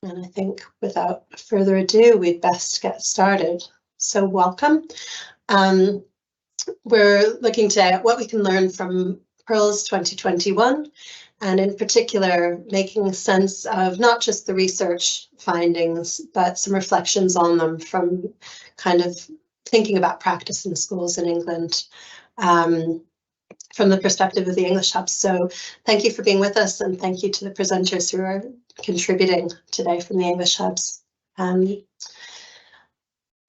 And I think without further ado, we'd best get started. So welcome. We're looking today at what we can learn from PIRLS 2021, and in particular, making sense of not just the research findings, but some reflections on them from kind of thinking about practice in schools in England. From the perspective of the English Hub. So thank you for being with us, and thank you to the presenters who are contributing today from the English Hubs.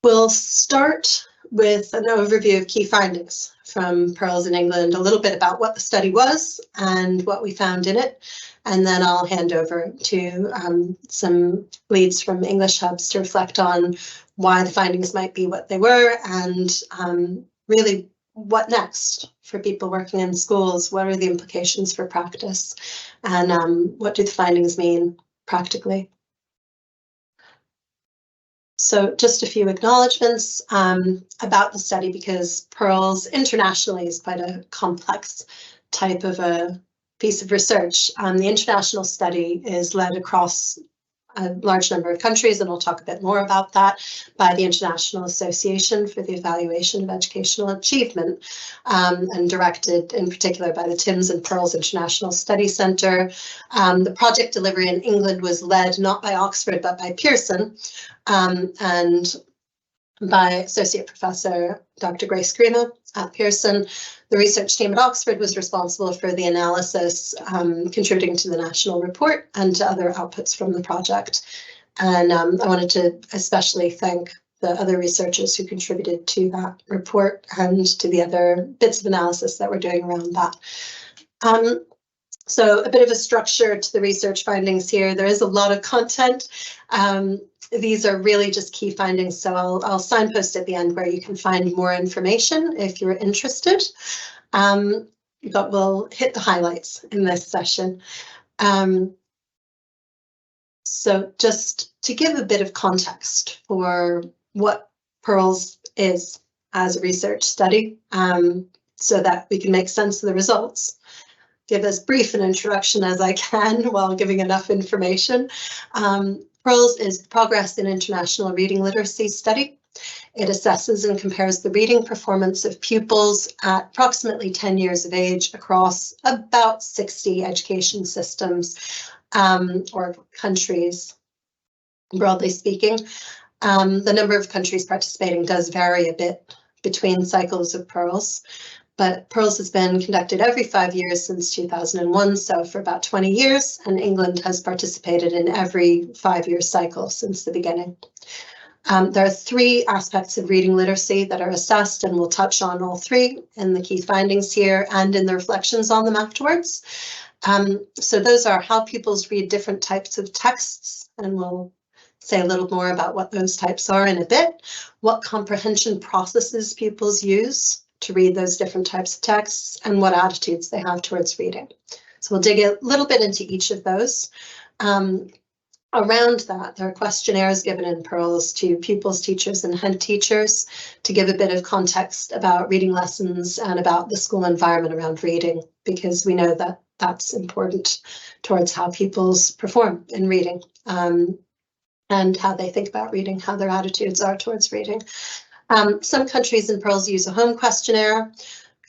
We'll start with an overview of key findings from PIRLS in England, a little bit about what the study was and what we found in it, and then I'll hand over to some leads from English Hubs to reflect on why the findings might be what they were, and really what next for people working in schools. What are the implications for practice, and what do the findings mean practically? So just a few acknowledgements about the study, because PIRLS internationally is quite a complex type of a piece of research. The international study is led across a large number of countries, and we'll talk a bit more about that, by the International Association for the Evaluation of Educational Achievement, and directed in particular by the TIMSS and PIRLS International Study Centre. The project delivery in England was led not by Oxford but by Pearson, and by Associate Professor Dr. Grace Grima at Pearson. The research team at Oxford was responsible for the analysis, contributing to the national report and to other outputs from the project. And I wanted to especially thank the other researchers who contributed to that report and to the other bits of analysis that we're doing around that. So a bit of a structure to the research findings here. There is a lot of content. These are really just key findings, so I'll signpost at the end where you can find more information if you're interested. But we'll hit the highlights in this session. So just to give a bit of context for what PIRLS is as a research study, so that we can make sense of the results. Give as brief an introduction as I can while giving enough information. PIRLS is Progress in International Reading Literacy Study. It assesses and compares the reading performance of pupils at approximately 10 years of age across about 60 education systems, or countries, broadly speaking. The number of countries participating does vary a bit between cycles of PIRLS, but PIRLS has been conducted every 5 years since 2001, so for about 20 years, and England has participated in every 5-year cycle since the beginning. There are 3 aspects of reading literacy that are assessed, and we'll touch on all 3 in the key findings here and in the reflections on them afterwards. So those are how pupils read different types of texts, and we'll say a little more about what those types are in a bit, what comprehension processes pupils use to read those different types of texts, and what attitudes they have towards reading. So we'll dig a little bit into each of those. Around that, there are questionnaires given in PIRLS to pupils, teachers, and head teachers to give a bit of context about reading lessons and about the school environment around reading, because we know that that's important towards how pupils perform in reading, and how they think about reading, how their attitudes are towards reading. Some countries in PIRLS use a home questionnaire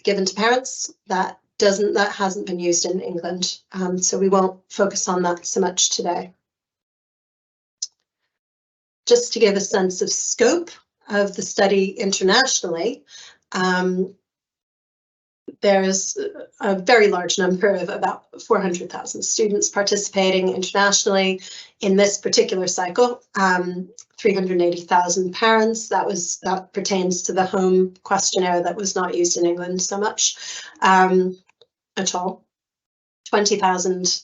given to parents. That hasn't been used in England, so we won't focus on that so much today. Just to give a sense of scope of the study internationally, there's a very large number of about 400,000 students participating internationally in this particular cycle. 380,000 parents. That pertains to the home questionnaire that was not used in England so much at all. 20,000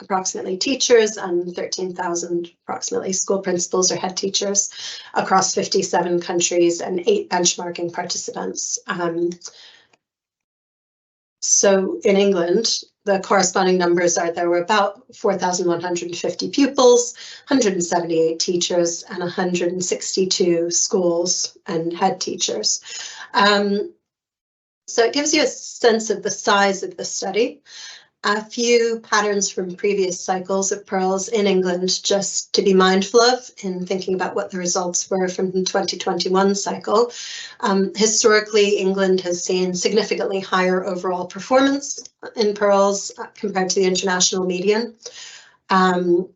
approximately teachers and 13,000 approximately school principals or head teachers across 57 countries and 8 benchmarking participants. So in England, the corresponding numbers are there were about 4,150 pupils, 178 teachers, and 162 schools and head teachers. So it gives you a sense of the size of the study. a few patterns from previous cycles of PIRLS in England just to be mindful of in thinking about what the results were from the 2021 cycle. Historically, England has seen significantly higher overall performance in PIRLS compared to the international median. An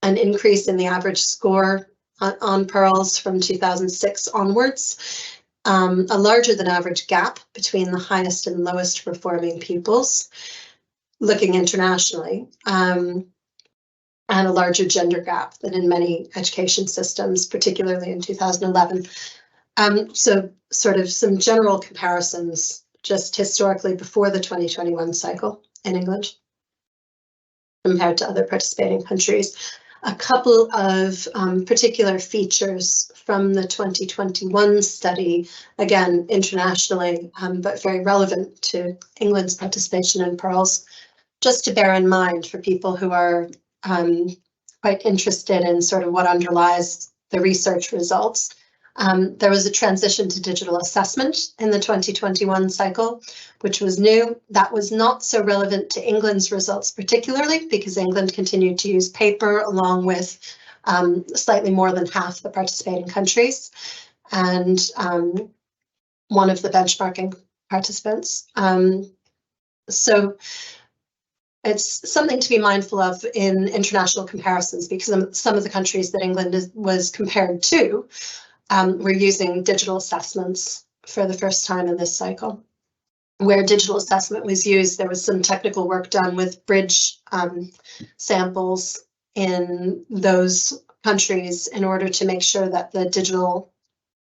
increase in the average score on PIRLS from 2006 onwards, a larger than average gap between the highest and lowest performing pupils, looking internationally, and a larger gender gap than in many education systems, particularly in 2011. So sort of some general comparisons just historically before the 2021 cycle in England compared to other participating countries. A couple of particular features from the 2021 study, again, internationally, but very relevant to England's participation in PIRLS, just to bear in mind for people who are quite interested in sort of what underlies the research results. There was a transition to digital assessment in the 2021 cycle, which was new. That was not so relevant to England's results particularly because England continued to use paper along with slightly more than half the participating countries and one of the benchmarking participants. So it's something to be mindful of in international comparisons because some of the countries that England was compared to were using digital assessments for the first time in this cycle. Where digital assessment was used, there was some technical work done with bridge samples in those countries in order to make sure that the digital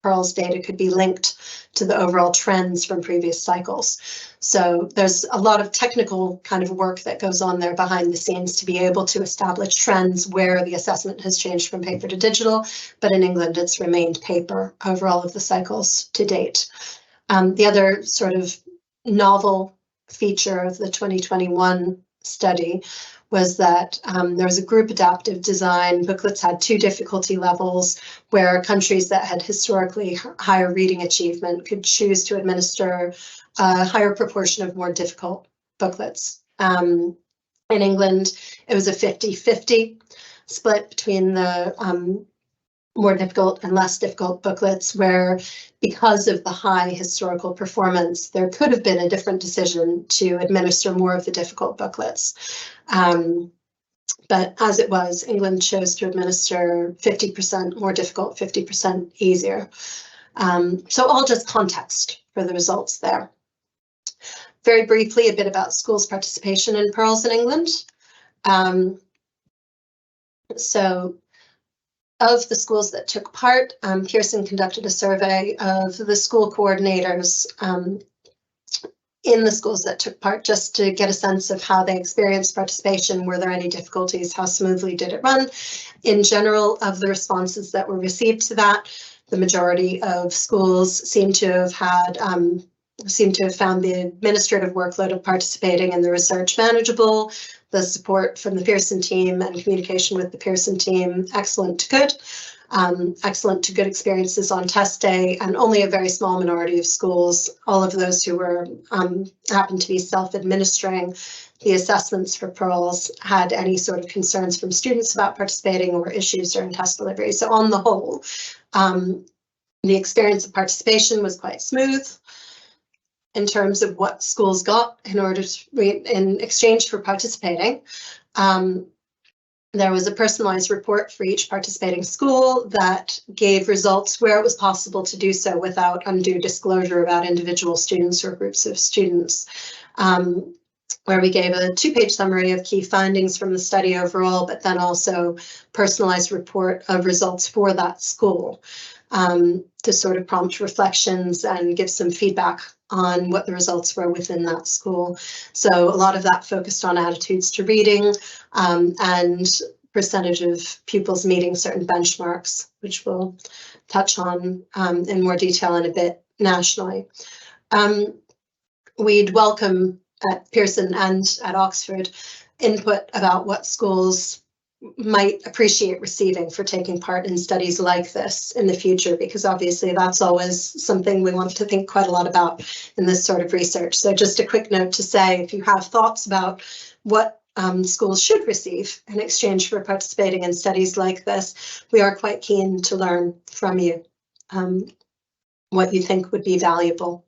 PIRLS data could be linked to the overall trends from previous cycles. So there's a lot of technical kind of work that goes on there behind the scenes to be able to establish trends where the assessment has changed from paper to digital, but in England it's remained paper over all of the cycles to date. The other sort of novel feature of the 2021 study was that there was a group adaptive design. Booklets had 2 difficulty levels where countries that had historically higher reading achievement could choose to administer a higher proportion of more difficult booklets. In England, it was a 50-50 split between the more difficult and less difficult booklets, where because of the high historical performance, there could have been a different decision to administer more of the difficult booklets. But as it was, England chose to administer 50% more difficult, 50% easier. So all just context for the results there. Very briefly, a bit about schools' participation in PIRLS in England. So of the schools that took part, Pearson conducted a survey of the school coordinators in the schools that took part just to get a sense of how they experienced participation. Were there any difficulties? How smoothly did it run? In general, of the responses that were received to that, the majority of schools seem to have found the administrative workload of participating in the research manageable, the support from the Pearson team and communication with the Pearson team excellent to good. Excellent to good experiences on test day, and only a very small minority of schools, all of those who were happened to be self-administering the assessments for PIRLS, had any sort of concerns from students about participating or issues during test delivery. So on the whole, the experience of participation was quite smooth in terms of what schools got in order to, in exchange for participating. There was a personalized report for each participating school that gave results where it was possible to do so without undue disclosure about individual students or groups of students, where we gave a 2-page summary of key findings from the study overall, but then also personalized report of results for that school to sort of prompt reflections and give some feedback on what the results were within that school. So a lot of that focused on attitudes to reading and percentage of pupils meeting certain benchmarks, which we'll touch on in more detail in a bit nationally. We'd welcome at Pearson and at Oxford input about what schools might appreciate receiving for taking part in studies like this in the future, because obviously that's always something we want to think quite a lot about in this sort of research. So just a quick note to say, if you have thoughts about what schools should receive in exchange for participating in studies like this, we are quite keen to learn from you what you think would be valuable,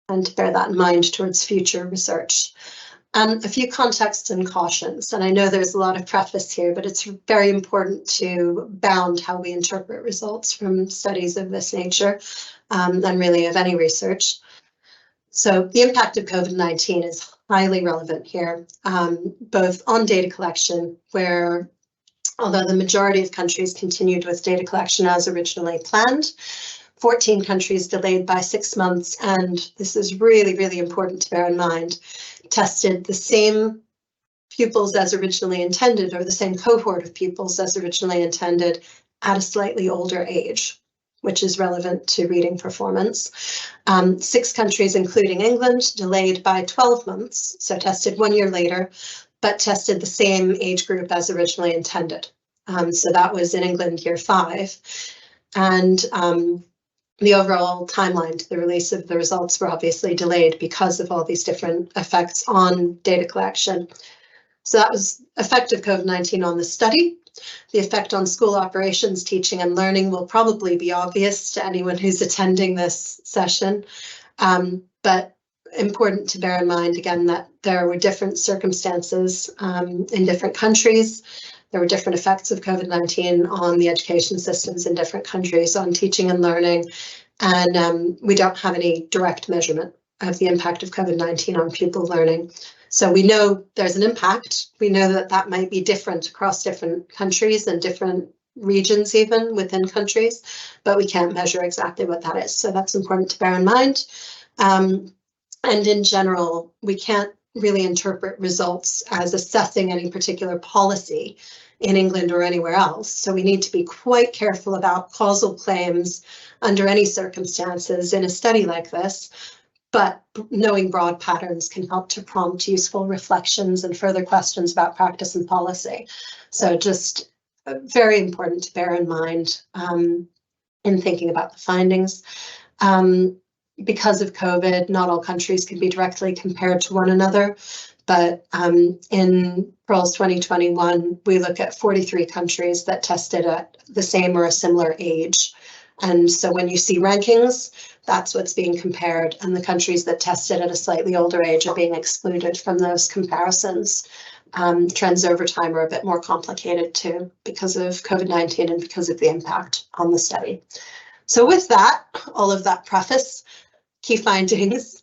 and to bear that in mind towards future research. A few contexts and cautions, and I know there's a lot of preface here, but it's very important to bound how we interpret results from studies of this nature, and really of any research. So the impact of COVID-19 is highly relevant here, both on data collection, where although the majority of countries continued with data collection as originally planned, 14 countries delayed by 6 months, and this is really, really important to bear in mind, tested the same pupils as originally intended, or the same cohort of pupils as originally intended, at a slightly older age, which is relevant to reading performance. 6 countries, including England, delayed by 12 months, so tested 1 year later, but tested the same age group as originally intended. So that was in England year 5. And the overall timeline to the release of the results were obviously delayed because of all these different effects on data collection. So that was effect of COVID-19 on the study. The effect on school operations, teaching and learning will probably be obvious to anyone who's attending this session, but important to bear in mind again that there were different circumstances in different countries. There were different effects of COVID-19 on the education systems in different countries, on teaching and learning, and we don't have any direct measurement of the impact of COVID-19 on pupil learning. So we know there's an impact. We know that that might be different across different countries and different regions even within countries, but we can't measure exactly what that is. So that's important to bear in mind. And in general, we can't really interpret results as assessing any particular policy in England or anywhere else. So we need to be quite careful about causal claims under any circumstances in a study like this, but knowing broad patterns can help to prompt useful reflections and further questions about practice and policy. So just very important to bear in mind in thinking about the findings. Because of COVID, not all countries can be directly compared to one another, but in PIRLS 2021, we look at 43 countries that tested at the same or a similar age. And so when you see rankings, that's what's being compared, and the countries that tested at a slightly older age are being excluded from those comparisons. Trends over time are a bit more complicated too, because of COVID-19 and because of the impact on the study. So with that, all of that preface, key findings,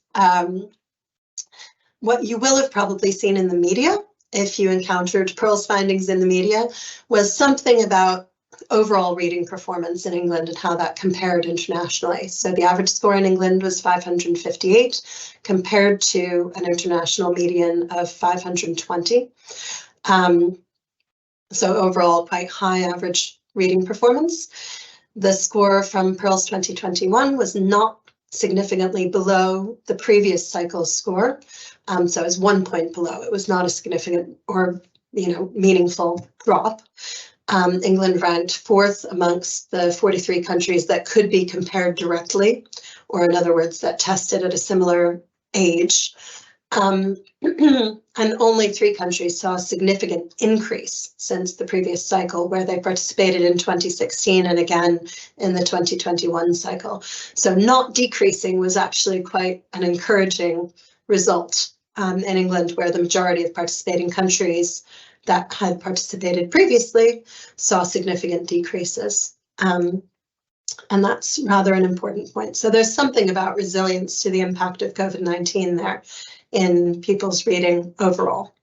what you will have probably seen in the media, if you encountered PIRLS findings in the media, was something about overall reading performance in England and how that compared internationally. So the average score in England was 558 compared to an international median of 520. So overall quite high average reading performance. The score from PIRLS 2021 was not significantly below the previous cycle's score. So it was 1 point below. It was not a significant or meaningful drop. England ranked 4th amongst the 43 countries that could be compared directly, or in other words, that tested at a similar age. And only 3 countries saw a significant increase since the previous cycle, where they participated in 2016 and again in the 2021 cycle. So not decreasing was actually quite an encouraging result in England, where the majority of participating countries that had participated previously saw significant decreases. And that's rather an important point. So there's something about resilience to the impact of COVID-19 there in pupils' reading overall.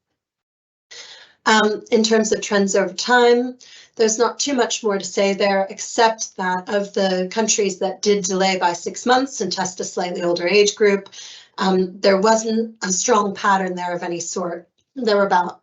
In terms of trends over time, there's not too much more to say there, except that of the countries that did delay by 6 months and test a slightly older age group, there wasn't a strong pattern there of any sort. There were about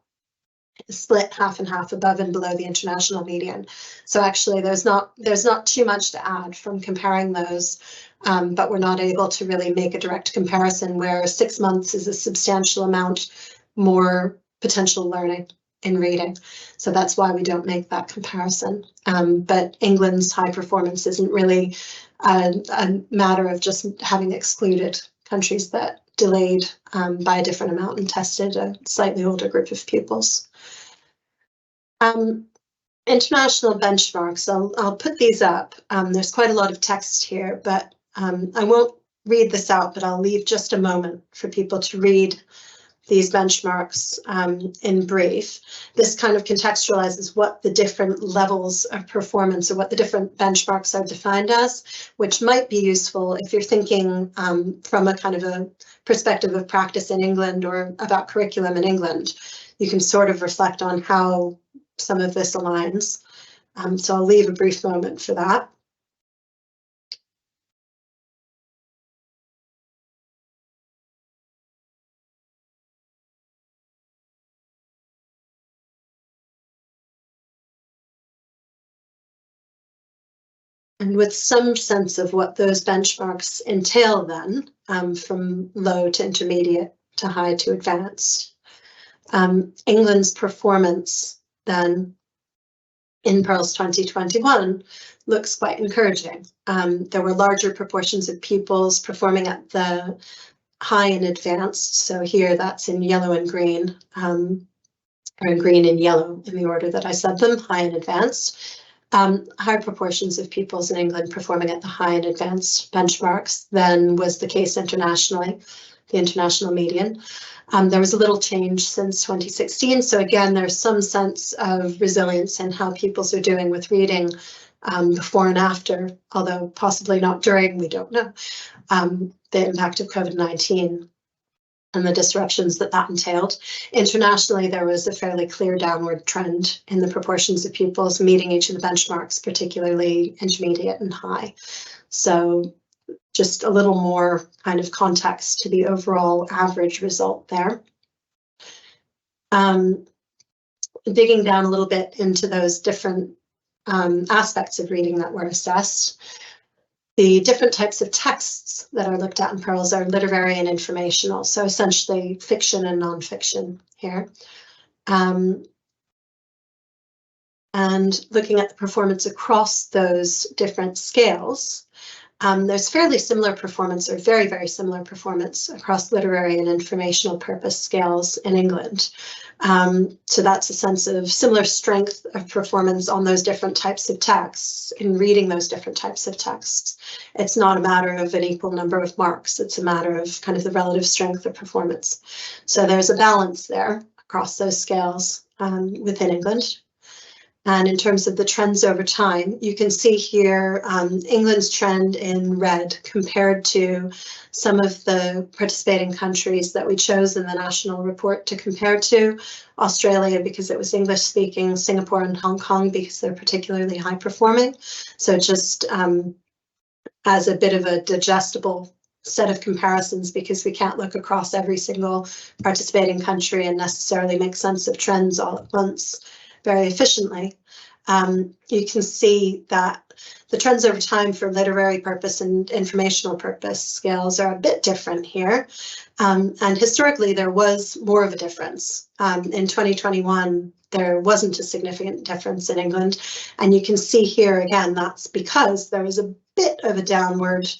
split half and half above and below the international median. So actually there's not too much to add from comparing those, but we're not able to really make a direct comparison where 6 months is a substantial amount more potential learning in reading. So that's why we don't make that comparison. But England's high performance isn't really a matter of just having excluded countries that delayed by a different amount and tested a slightly older group of pupils. International benchmarks, I'll put these up. There's quite a lot of text here, but I won't read this out, but I'll leave just a moment for people to read these benchmarks in brief. This kind of contextualizes what the different levels of performance or what the different benchmarks are defined as, which might be useful if you're thinking from a kind of a perspective of practice in England or about curriculum in England. You can sort of reflect on how some of this aligns. So I'll leave a brief moment for that. And with some sense of what those benchmarks entail then, from low to intermediate to high to advanced. England's performance then in PIRLS 2021 looks quite encouraging. There were larger proportions of pupils performing at the high and advanced. So here that's in yellow and green, or in green and yellow in the order that I said them, high and advanced. Higher proportions of pupils in England performing at the high and advanced benchmarks than was the case internationally, the international median. There was a little change since 2016. So again, there's some sense of resilience in how pupils are doing with reading before and after, although possibly not during, we don't know, the impact of COVID-19 and the disruptions that entailed. Internationally, there was a fairly clear downward trend in the proportions of pupils meeting each of the benchmarks, particularly intermediate and high. So just a little more kind of context to the overall average result there. Digging down a little bit into those different aspects of reading that were assessed. The different types of texts that are looked at in PIRLS are literary and informational, so essentially fiction and nonfiction here. And looking at the performance across those different scales, there's fairly similar performance, or very, very similar performance across literary and informational purpose scales in England. So that's a sense of similar strength of performance on those different types of texts in reading those different types of texts. It's not a matter of an equal number of marks, it's a matter of kind of the relative strength of performance. So there's a balance there across those scales within England. And in terms of the trends over time, you can see here England's trend in red compared to some of the participating countries that we chose in the national report to compare to. Australia, because it was English speaking, Singapore and Hong Kong, because they're particularly high performing. So just as a bit of a digestible set of comparisons, because we can't look across every single participating country and necessarily make sense of trends all at once very efficiently. You can see that the trends over time for literary purpose and informational purpose scales are a bit different here. And historically, there was more of a difference. In 2021, there wasn't a significant difference in England. And you can see here again, that's because there was a bit of a downward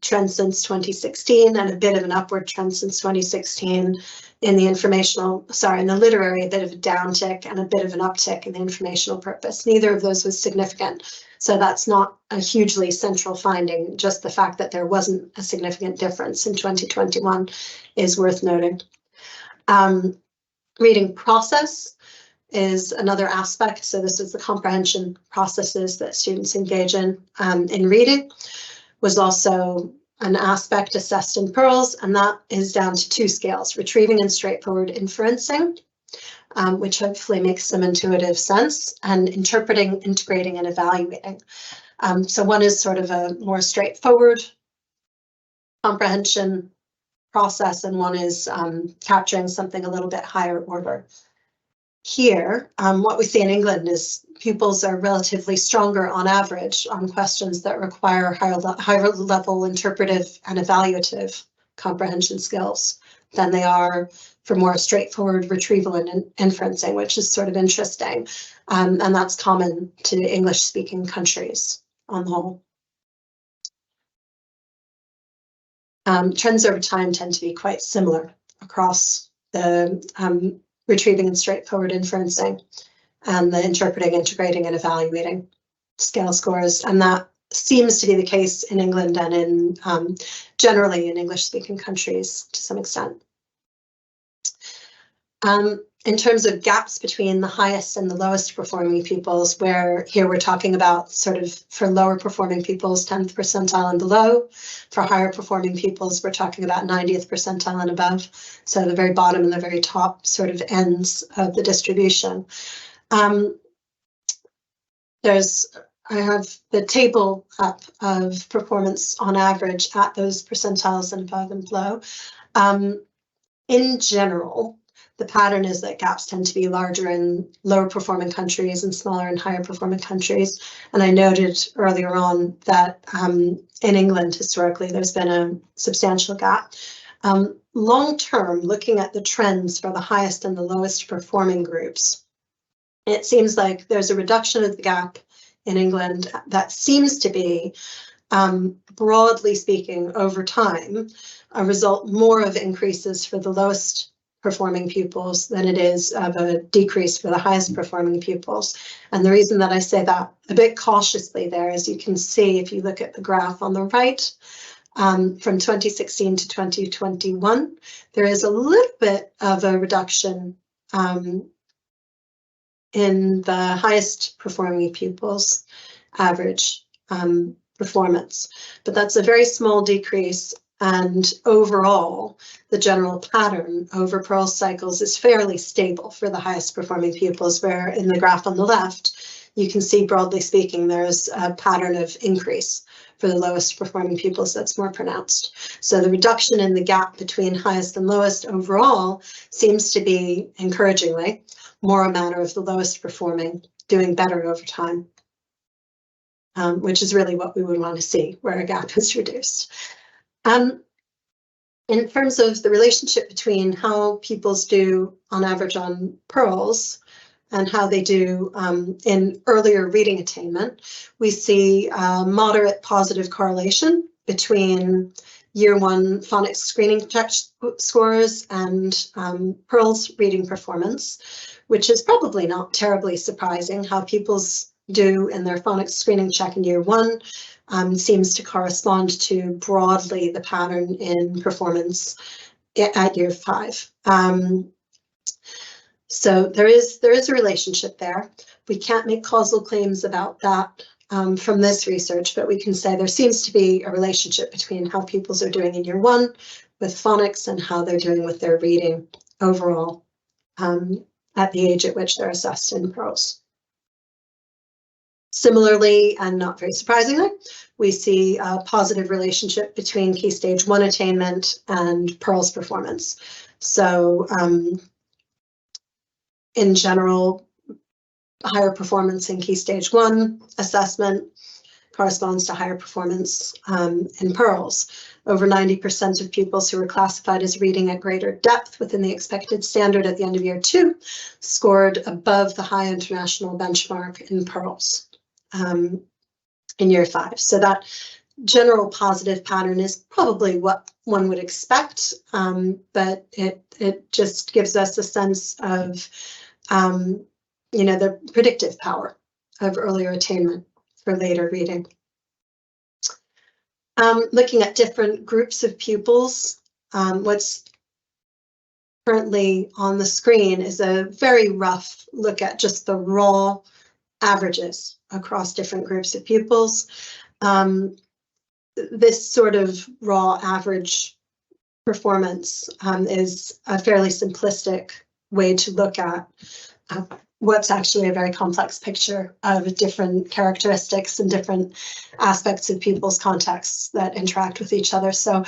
trend since 2016 and a bit of an upward trend since 2016 in the in the literary, a bit of a downtick and a bit of an uptick in the informational purpose. Neither of those was significant. So that's not a hugely central finding. Just the fact that there wasn't a significant difference in 2021 is worth noting. Reading process is another aspect. So this is the comprehension processes that students engage in reading. Was also an aspect assessed in PIRLS, and that is down to two scales, retrieving and straightforward inferencing, which hopefully makes some intuitive sense, and interpreting, integrating, and evaluating. So one is sort of a more straightforward comprehension process, and one is capturing something a little bit higher order. Here, what we see in England is pupils are relatively stronger on average on questions that require higher level interpretive and evaluative comprehension skills than they are for more straightforward retrieval and inferencing, which is sort of interesting. And that's common to English-speaking countries on the whole. Trends over time tend to be quite similar across the retrieving and straightforward inferencing and the interpreting, integrating, and evaluating scale scores. And that seems to be the case in England and in generally in English-speaking countries to some extent. In terms of gaps between the highest and the lowest performing pupils, where here we're talking about sort of for lower performing pupils, 10th percentile and below. For higher performing pupils, we're talking about 90th percentile and above. So the very bottom and the very top sort of ends of the distribution. I have the table up of performance on average at those percentiles and above and below. In general, the pattern is that gaps tend to be larger in lower performing countries and smaller in higher performing countries. And I noted earlier on that in England, historically, there's been a substantial gap. Long term, looking at the trends for the highest and the lowest performing groups, it seems like there's a reduction of the gap in England that seems to be, broadly speaking, over time, a result more of increases for the lowest performing pupils than it is of a decrease for the highest performing pupils. And the reason that I say that a bit cautiously there, as you can see, if you look at the graph on the right, from 2016 to 2021, there is a little bit of a reduction in the highest performing pupils' average performance, but that's a very small decrease. And overall, the general pattern over PIRLS cycles is fairly stable for the highest performing pupils, where in the graph on the left, you can see, broadly speaking, there's a pattern of increase for the lowest performing pupils that's more pronounced. So the reduction in the gap between highest and lowest overall seems to be, encouragingly, more a matter of the lowest performing doing better over time, which is really what we would want to see, where a gap is reduced. In terms of the relationship between how pupils do on average on PIRLS and how they do in earlier reading attainment, we see moderate positive correlation between Year 1 phonics screening check scores and PIRLS reading performance, which is probably not terribly surprising. How pupils do in their phonics screening check in Year 1 seems to correspond to broadly the pattern in performance at Year 5. So there is a relationship there. We can't make causal claims about that from this research, but we can say there seems to be a relationship between how pupils are doing in Year 1 with phonics and how they're doing with their reading overall at the age at which they're assessed in PIRLS. Similarly, and not very surprisingly, we see a positive relationship between Key Stage 1 attainment and PIRLS performance. So in general, higher performance in Key Stage 1 assessment corresponds to higher performance in PIRLS. Over 90% of pupils who were classified as reading at greater depth within the expected standard at the end of Year 2 scored above the high international benchmark in PIRLS in Year 5. So that general positive pattern is probably what one would expect, but it just gives us a sense of the predictive power of earlier attainment for later reading. Looking at different groups of pupils, what's currently on the screen is a very rough look at just the raw averages across different groups of pupils. This sort of raw average performance is a fairly simplistic way to look at what's actually a very complex picture of different characteristics and different aspects of people's contexts that interact with each other. So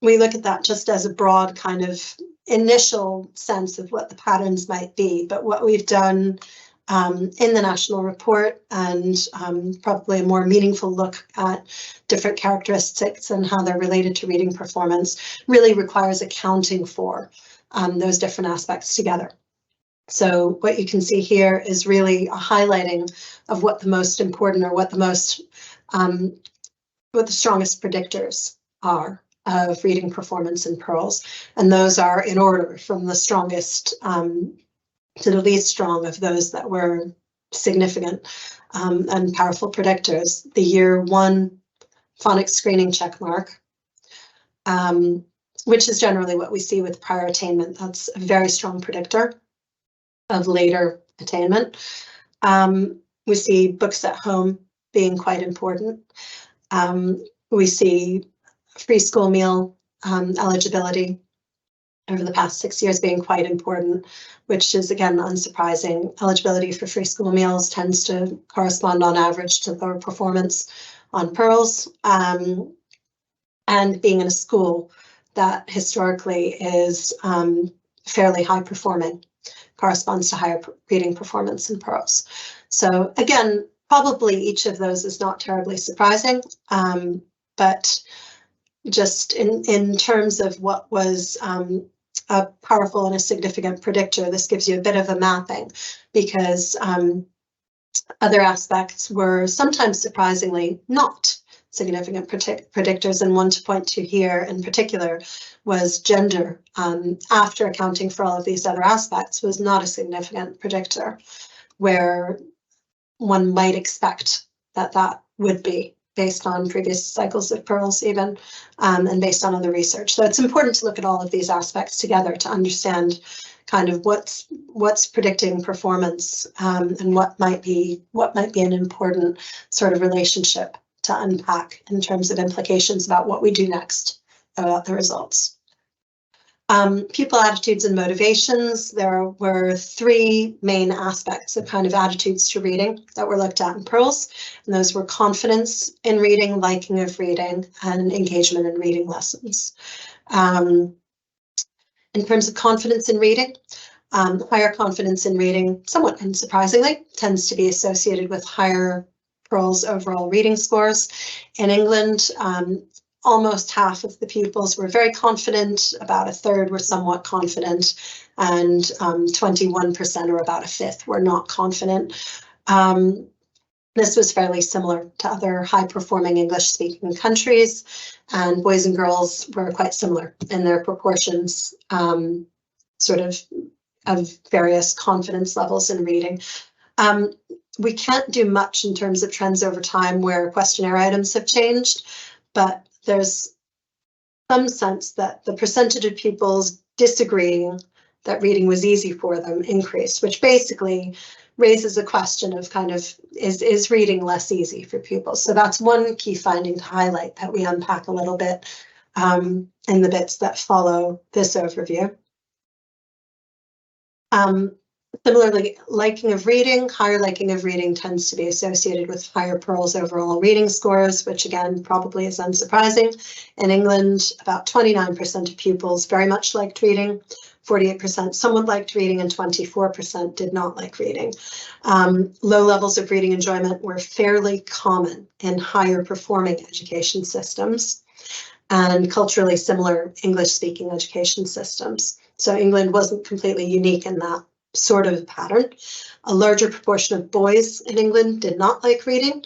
we look at that just as a broad kind of initial sense of what the patterns might be. But what we've done in the national report, and probably a more meaningful look at different characteristics and how they're related to reading performance really requires accounting for those different aspects together. So what you can see here is really a highlighting of what the most important, or what the strongest predictors are of reading performance in PIRLS, and those are in order from the strongest to the least strong of those that were significant and powerful predictors. The year 1 phonics screening checkmark, which is generally what we see with prior attainment. That's a very strong predictor of later attainment. We see books at home being quite important. We see free school meal eligibility over the past 6 years being quite important, which is, again, unsurprising. Eligibility for free school meals tends to correspond on average to lower performance on PIRLS, and being in a school that historically is fairly high performing corresponds to higher reading performance in PIRLS. So again, probably each of those is not terribly surprising, but just in terms of what was a powerful and a significant predictor, this gives you a bit of a mapping, because other aspects were sometimes surprisingly not significant predictors, and one to point to here in particular was gender. After accounting for all of these other aspects, was not a significant predictor, where one might expect that that would be, based on previous cycles of PIRLS even, and based on other research. So it's important to look at all of these aspects together to understand kind of what's predicting performance, and what might be an important sort of relationship to unpack in terms of implications about what we do next about the results. Pupil attitudes and motivations. There were 3 main aspects of kind of attitudes to reading that were looked at in PIRLS, and those were confidence in reading, liking of reading, and engagement in reading lessons. In terms of confidence in reading, higher confidence in reading, somewhat unsurprisingly, tends to be associated with higher PIRLS overall reading scores. In England, almost half of the pupils were very confident, about a third were somewhat confident, and 21%, or about a fifth, were not confident. This was fairly similar to other high-performing English-speaking countries, and boys and girls were quite similar in their proportions, sort of various confidence levels in reading. We can't do much in terms of trends over time where questionnaire items have changed, but there's some sense that the percentage of pupils disagreeing that reading was easy for them increased, which basically raises a question of kind of, is reading less easy for pupils? So that's one key finding to highlight that we unpack a little bit in the bits that follow this overview. Similarly, liking of reading, higher liking of reading tends to be associated with higher PIRLS overall reading scores, which again probably is unsurprising. In England, about 29% of pupils very much liked reading, 48% somewhat liked reading, and 24% did not like reading. Low levels of reading enjoyment were fairly common in higher performing education systems and culturally similar English-speaking education systems. So England wasn't completely unique in that sort of pattern. A larger proportion of boys in England did not like reading.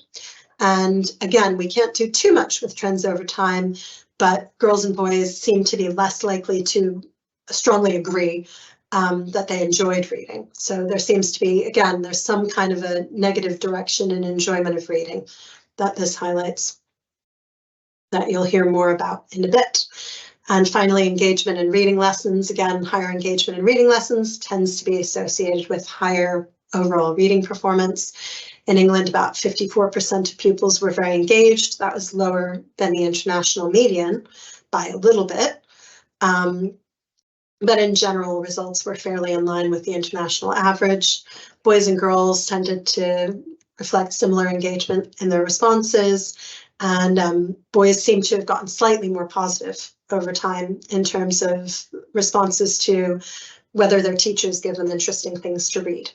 And again, we can't do too much with trends over time, but girls and boys seem to be less likely to strongly agree that they enjoyed reading. So there seems to be, again, there's some kind of a negative direction in enjoyment of reading that this highlights, that you'll hear more about in a bit. And finally, engagement in reading lessons. Again, higher engagement in reading lessons tends to be associated with higher overall reading performance. In England, about 54% of pupils were very engaged. That was lower than the international median by a little bit. But in general, results were fairly in line with the international average. Boys and girls tended to reflect similar engagement in their responses, and boys seem to have gotten slightly more positive over time in terms of responses to whether their teachers give them interesting things to read.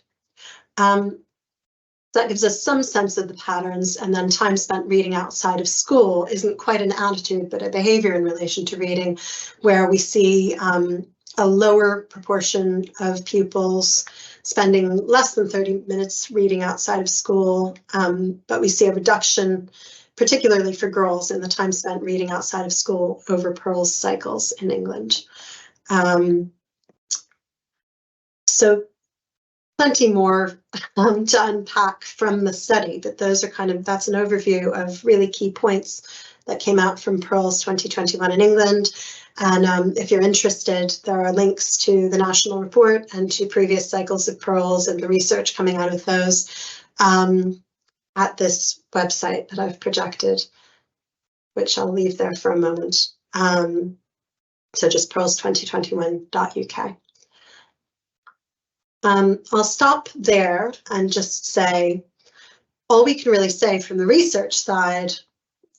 That gives us some sense of the patterns, and then time spent reading outside of school isn't quite an attitude, but a behavior in relation to reading, where we see a lower proportion of pupils spending less than 30 minutes reading outside of school, but we see a reduction, particularly for girls, in the time spent reading outside of school over PIRLS cycles in England. So plenty more to unpack from the study, but those are that's an overview of really key points that came out from PIRLS 2021 in England. And if you're interested, there are links to the national report and to previous cycles of PIRLS and the research coming out of those at this website that I've projected, which I'll leave there for a moment. So just PIRLS2021.uk. I'll stop there and just say, all we can really say from the research side,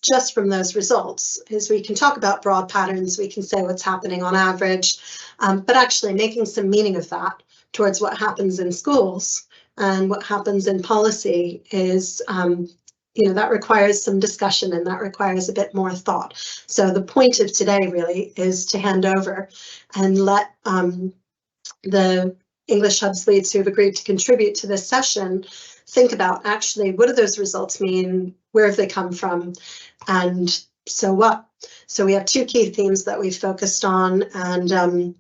just from those results, is we can talk about broad patterns, we can say what's happening on average, but actually making some meaning of that towards what happens in schools and what happens in policy is, that requires some discussion and that requires a bit more thought. So the point of today really is to hand over and let the English Hub's leads who have agreed to contribute to this session think about actually what do those results mean, where have they come from, and so what. So we have two key themes that we've focused on, and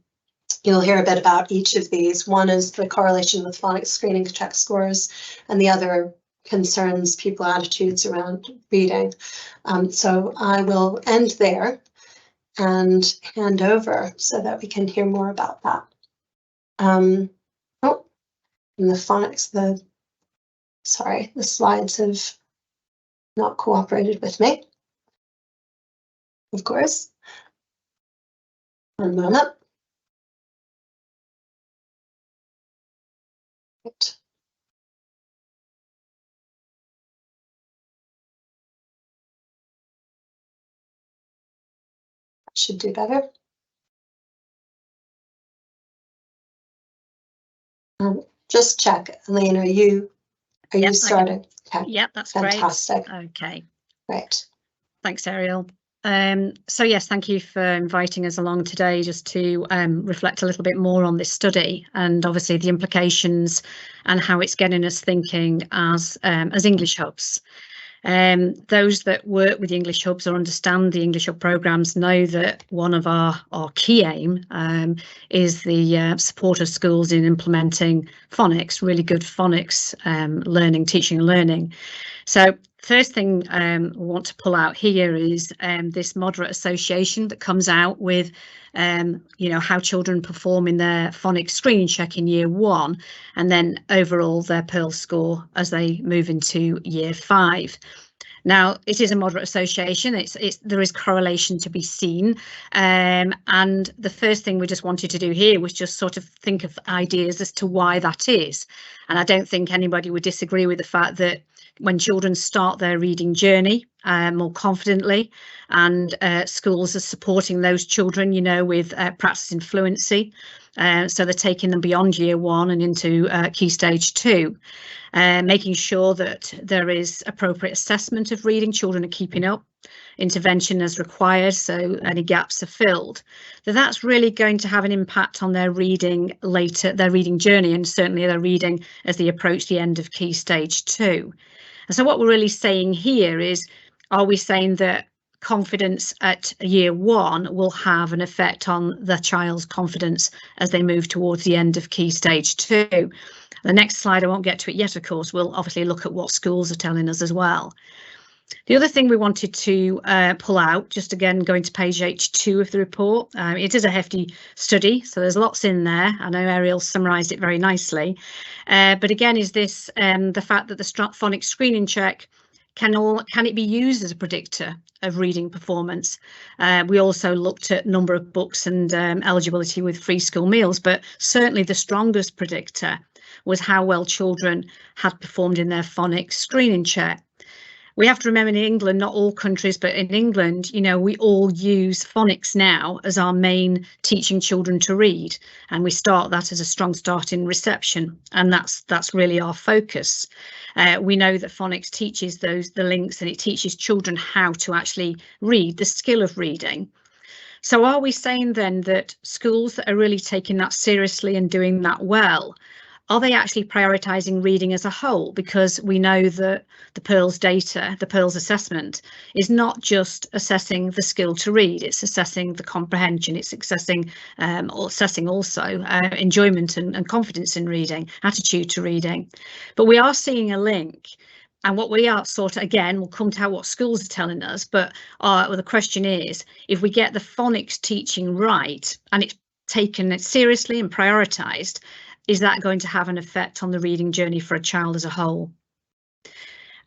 you'll hear a bit about each of these. One is the correlation with phonics screening check scores, and the other concerns pupil attitudes around reading. So I will end there and hand over so that we can hear more about that. And the phonics, the slides have not cooperated with me, of course. One moment. Right. Should do better. Just check, Elaine, are you starting? Okay. Yep, that's fantastic. Great. Okay. Great. Thanks, Ariel. So yes, thank you for inviting us along today just to reflect a little bit more on this study and obviously the implications and how it's getting us thinking as English Hubs. Those that work with the English Hubs or understand the English Hub programmes know that one of our key aim is the support of schools in implementing phonics, really good phonics learning, teaching and learning. So first thing we want to pull out here is this moderate association that comes out with how children perform in their phonics screening check in year 1 and then overall their PIRLS score as they move into year 5. Now, it is a moderate association. There is correlation to be seen. And the first thing we just wanted to do here was just sort of think of ideas as to why that is. And I don't think anybody would disagree with the fact that when children start their reading journey more confidently and schools are supporting those children, with practicing fluency. So they're taking them beyond year 1 and into key stage 2. Making sure that there is appropriate assessment of reading, children are keeping up, intervention as required, so any gaps are filled. That's really going to have an impact on their reading later, their reading journey, and certainly their reading as they approach the end of key stage 2. And so what we're really saying here is, are we saying that confidence at year 1 will have an effect on the child's confidence as they move towards the end of key stage 2? The next slide, I won't get to it yet, of course, we'll obviously look at what schools are telling us as well. The other thing we wanted to pull out, just again going to page H2 of the report, it is a hefty study, so there's lots in there. I know Ariel summarised it very nicely. But again, is this the fact that the phonics screening check, can it be used as a predictor of reading performance? We also looked at number of books and eligibility with free school meals, but certainly the strongest predictor was how well children had performed in their phonics screening check. We have to remember in England, not all countries, but in England, you know, we all use phonics now as our main teaching children to read. And we start that as a strong start in reception. And that's really our focus. We know that phonics teaches the links, and it teaches children how to actually read, the skill of reading. So are we saying then that schools that are really taking that seriously and doing that well, are they actually prioritising reading as a whole? Because we know that the PIRLS data, the PIRLS assessment, is not just assessing the skill to read, it's assessing the comprehension, it's assessing also enjoyment and confidence in reading, attitude to reading. But we are seeing a link. And what we are sort of, again, we'll come to what schools are telling us, but well, the question is, if we get the phonics teaching right and it's taken seriously and prioritised, is that going to have an effect on the reading journey for a child as a whole?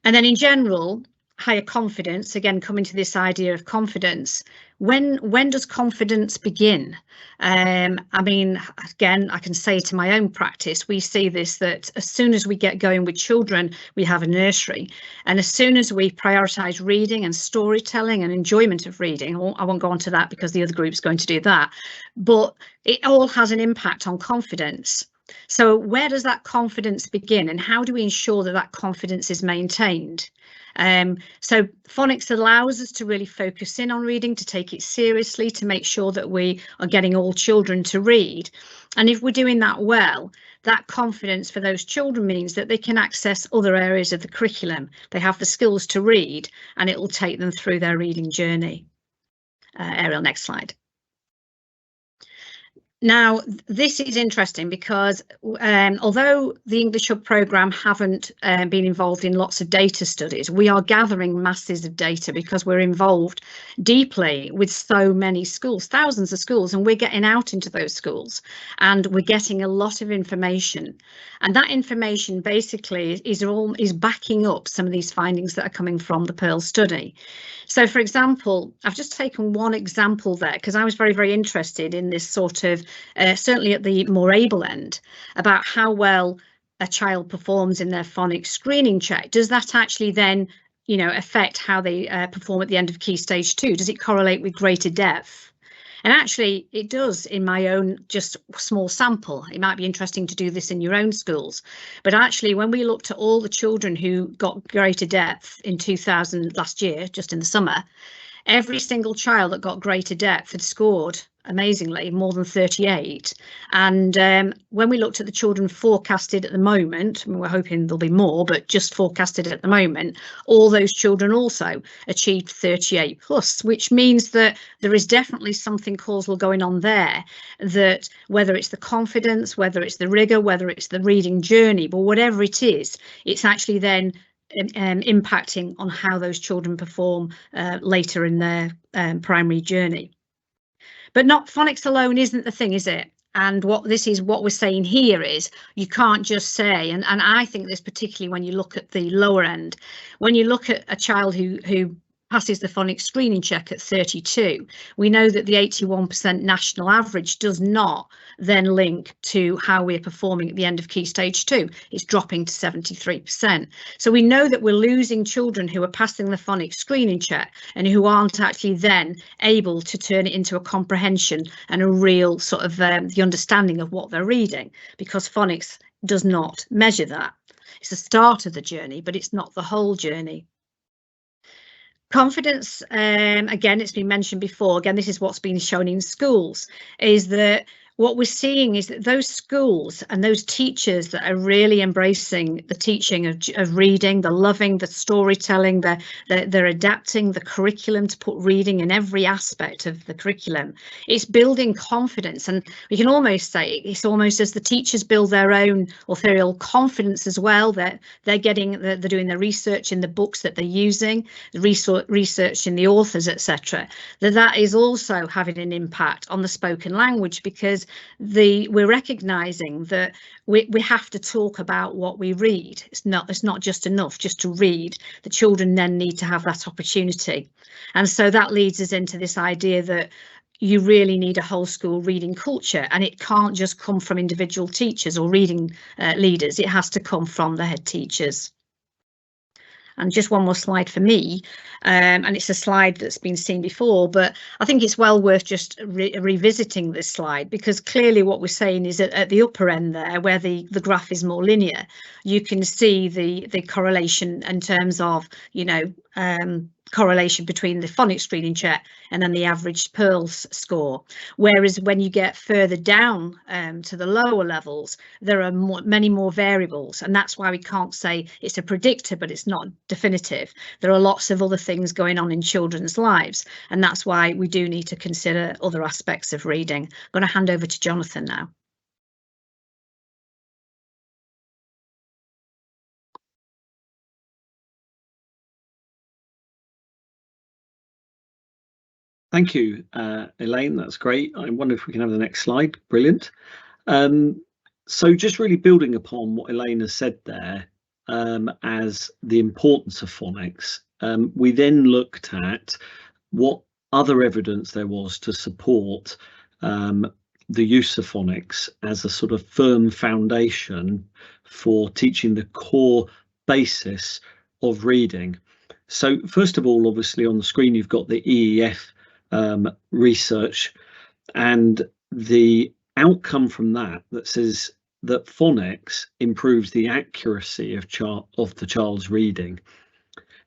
And then in general, higher confidence, again, coming to this idea of confidence, when does confidence begin? I mean, again, I can say to my own practice, we see this, that as soon as we get going with children, we have a nursery. And as soon as we prioritise reading and storytelling and enjoyment of reading, I won't go on to that because the other group's going to do that, but it all has an impact on confidence. So where does that confidence begin, and how do we ensure that that confidence is maintained? So phonics allows us to really focus in on reading, to take it seriously, to make sure that we are getting all children to read. And if we're doing that well, that confidence for those children means that they can access other areas of the curriculum. They have the skills to read, and it will take them through their reading journey. Ariel, next slide. Now, this is interesting because although the English Hub programme haven't been involved in lots of data studies, we are gathering masses of data because we're involved deeply with so many schools, thousands of schools, and we're getting out into those schools and we're getting a lot of information. And that information basically is backing up some of these findings that are coming from the PIRLS study. So, for example, I've just taken one example there because I was very, very interested in this sort of, certainly at the more able end, about how well a child performs in their phonics screening check. Does that actually then, you know, affect how they perform at the end of Key Stage 2? Does it correlate with greater depth? And actually it does in my own just small sample. It might be interesting to do this in your own schools. But actually, when we looked at all the children who got greater depth in 2000 last year, just in the summer, every single child that got greater depth had scored amazingly more than 38. And when we looked at the children forecasted at the moment, I mean, we're hoping there'll be more, but just forecasted at the moment, all those children also achieved 38 plus, which means that there is definitely something causal going on there, that whether it's the confidence, whether it's the rigor, whether it's the reading journey, but whatever it is, it's actually then impacting on how those children perform later in their primary journey. But not phonics alone isn't the thing, is it? And what we're saying here is you can't just say, and I think this particularly when you look at the lower end, when you look at a child who passes the phonics screening check at 32, we know that the 81% national average does not then link to how we're performing at the end of Key Stage 2. It's dropping to 73%. So we know that we're losing children who are passing the phonics screening check and who aren't actually then able to turn it into a comprehension and a real sort of the understanding of what they're reading, because phonics does not measure that. It's the start of the journey, but it's not the whole journey. Confidence, again, it's been mentioned before, again, this is what's been shown in schools, is that what we're seeing is that those schools and those teachers that are really embracing the teaching of reading, the loving, the storytelling, they're adapting the curriculum to put reading in every aspect of the curriculum. It's building confidence, and we can almost say it's almost as the teachers build their own authorial confidence as well. They're doing their research in the books that they're using, the research in the authors, etc. That is also having an impact on the spoken language, because we're recognizing that we have to talk about what we read. It's not just enough just to read. The children then need to have that opportunity, and so that leads us into this idea that you really need a whole school reading culture, and it can't just come from individual teachers or reading leaders. It has to come from the head teachers. And just one more slide for me, and it's a slide that's been seen before, but I think it's well worth just revisiting this slide, because clearly what we're saying is that at the upper end there, where the graph is more linear, you can see the correlation in terms of, you know, correlation between the phonics screening check and then the average PIRLS score. Whereas when you get further down to the lower levels, there are many more variables, and that's why we can't say it's a predictor, but it's not definitive. There are lots of other things going on in children's lives, and that's why we do need to consider other aspects of reading. I'm going to hand over to Jonathan now. Thank you, Elaine. That's great. I wonder if we can have the next slide. Brilliant. So just really building upon what Elaine has said there, as the importance of phonics, we then looked at what other evidence there was to support the use of phonics as a sort of firm foundation for teaching the core basis of reading. So first of all, obviously on the screen you've got the EEF research, and the outcome from that says that phonics improves the accuracy of the child's reading,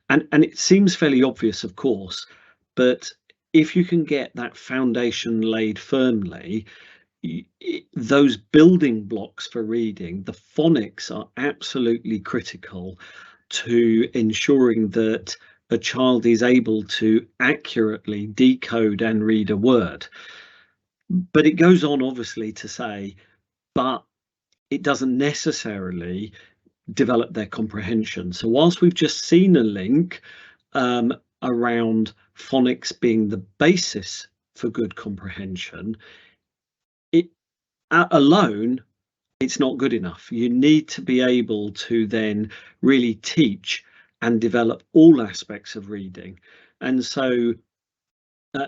and it seems fairly obvious, of course, but if you can get that foundation laid firmly, those building blocks for reading, the phonics, are absolutely critical to ensuring that a child is able to accurately decode and read a word. But it goes on obviously to say, but it doesn't necessarily develop their comprehension. So whilst we've just seen a link around phonics being the basis for good comprehension, it alone, it's not good enough. You need to be able to then really teach and develop all aspects of reading. And so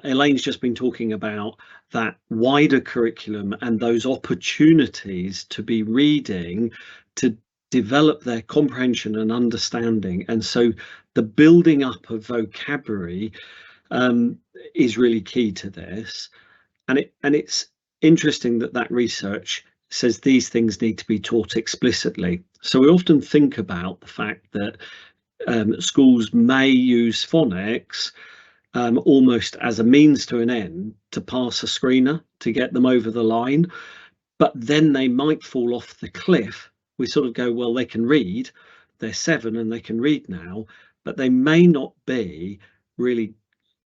Elaine's just been talking about that wider curriculum and those opportunities to be reading to develop their comprehension and understanding. And so the building up of vocabulary is really key to this. And it's interesting that research says these things need to be taught explicitly. So we often think about the fact that schools may use phonics almost as a means to an end to pass a screener, to get them over the line, but then they might fall off the cliff. We sort of go, well, they can read, they're 7 and they can read now, but they may not be really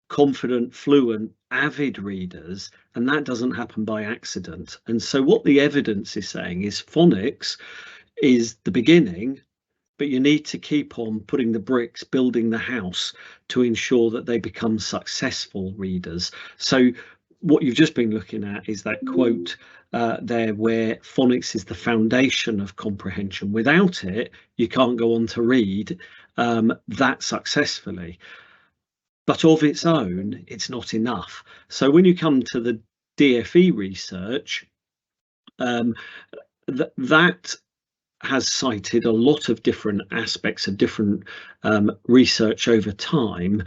confident, fluent, avid readers, and that doesn't happen by accident. And so what the evidence is saying is phonics is the beginning, but you need to keep on putting the bricks, building the house to ensure that they become successful readers. So what you've just been looking at is that quote there where phonics is the foundation of comprehension. Without it, you can't go on to read that successfully. But of its own, it's not enough. So when you come to the DFE research, that has cited a lot of different aspects of different research over time,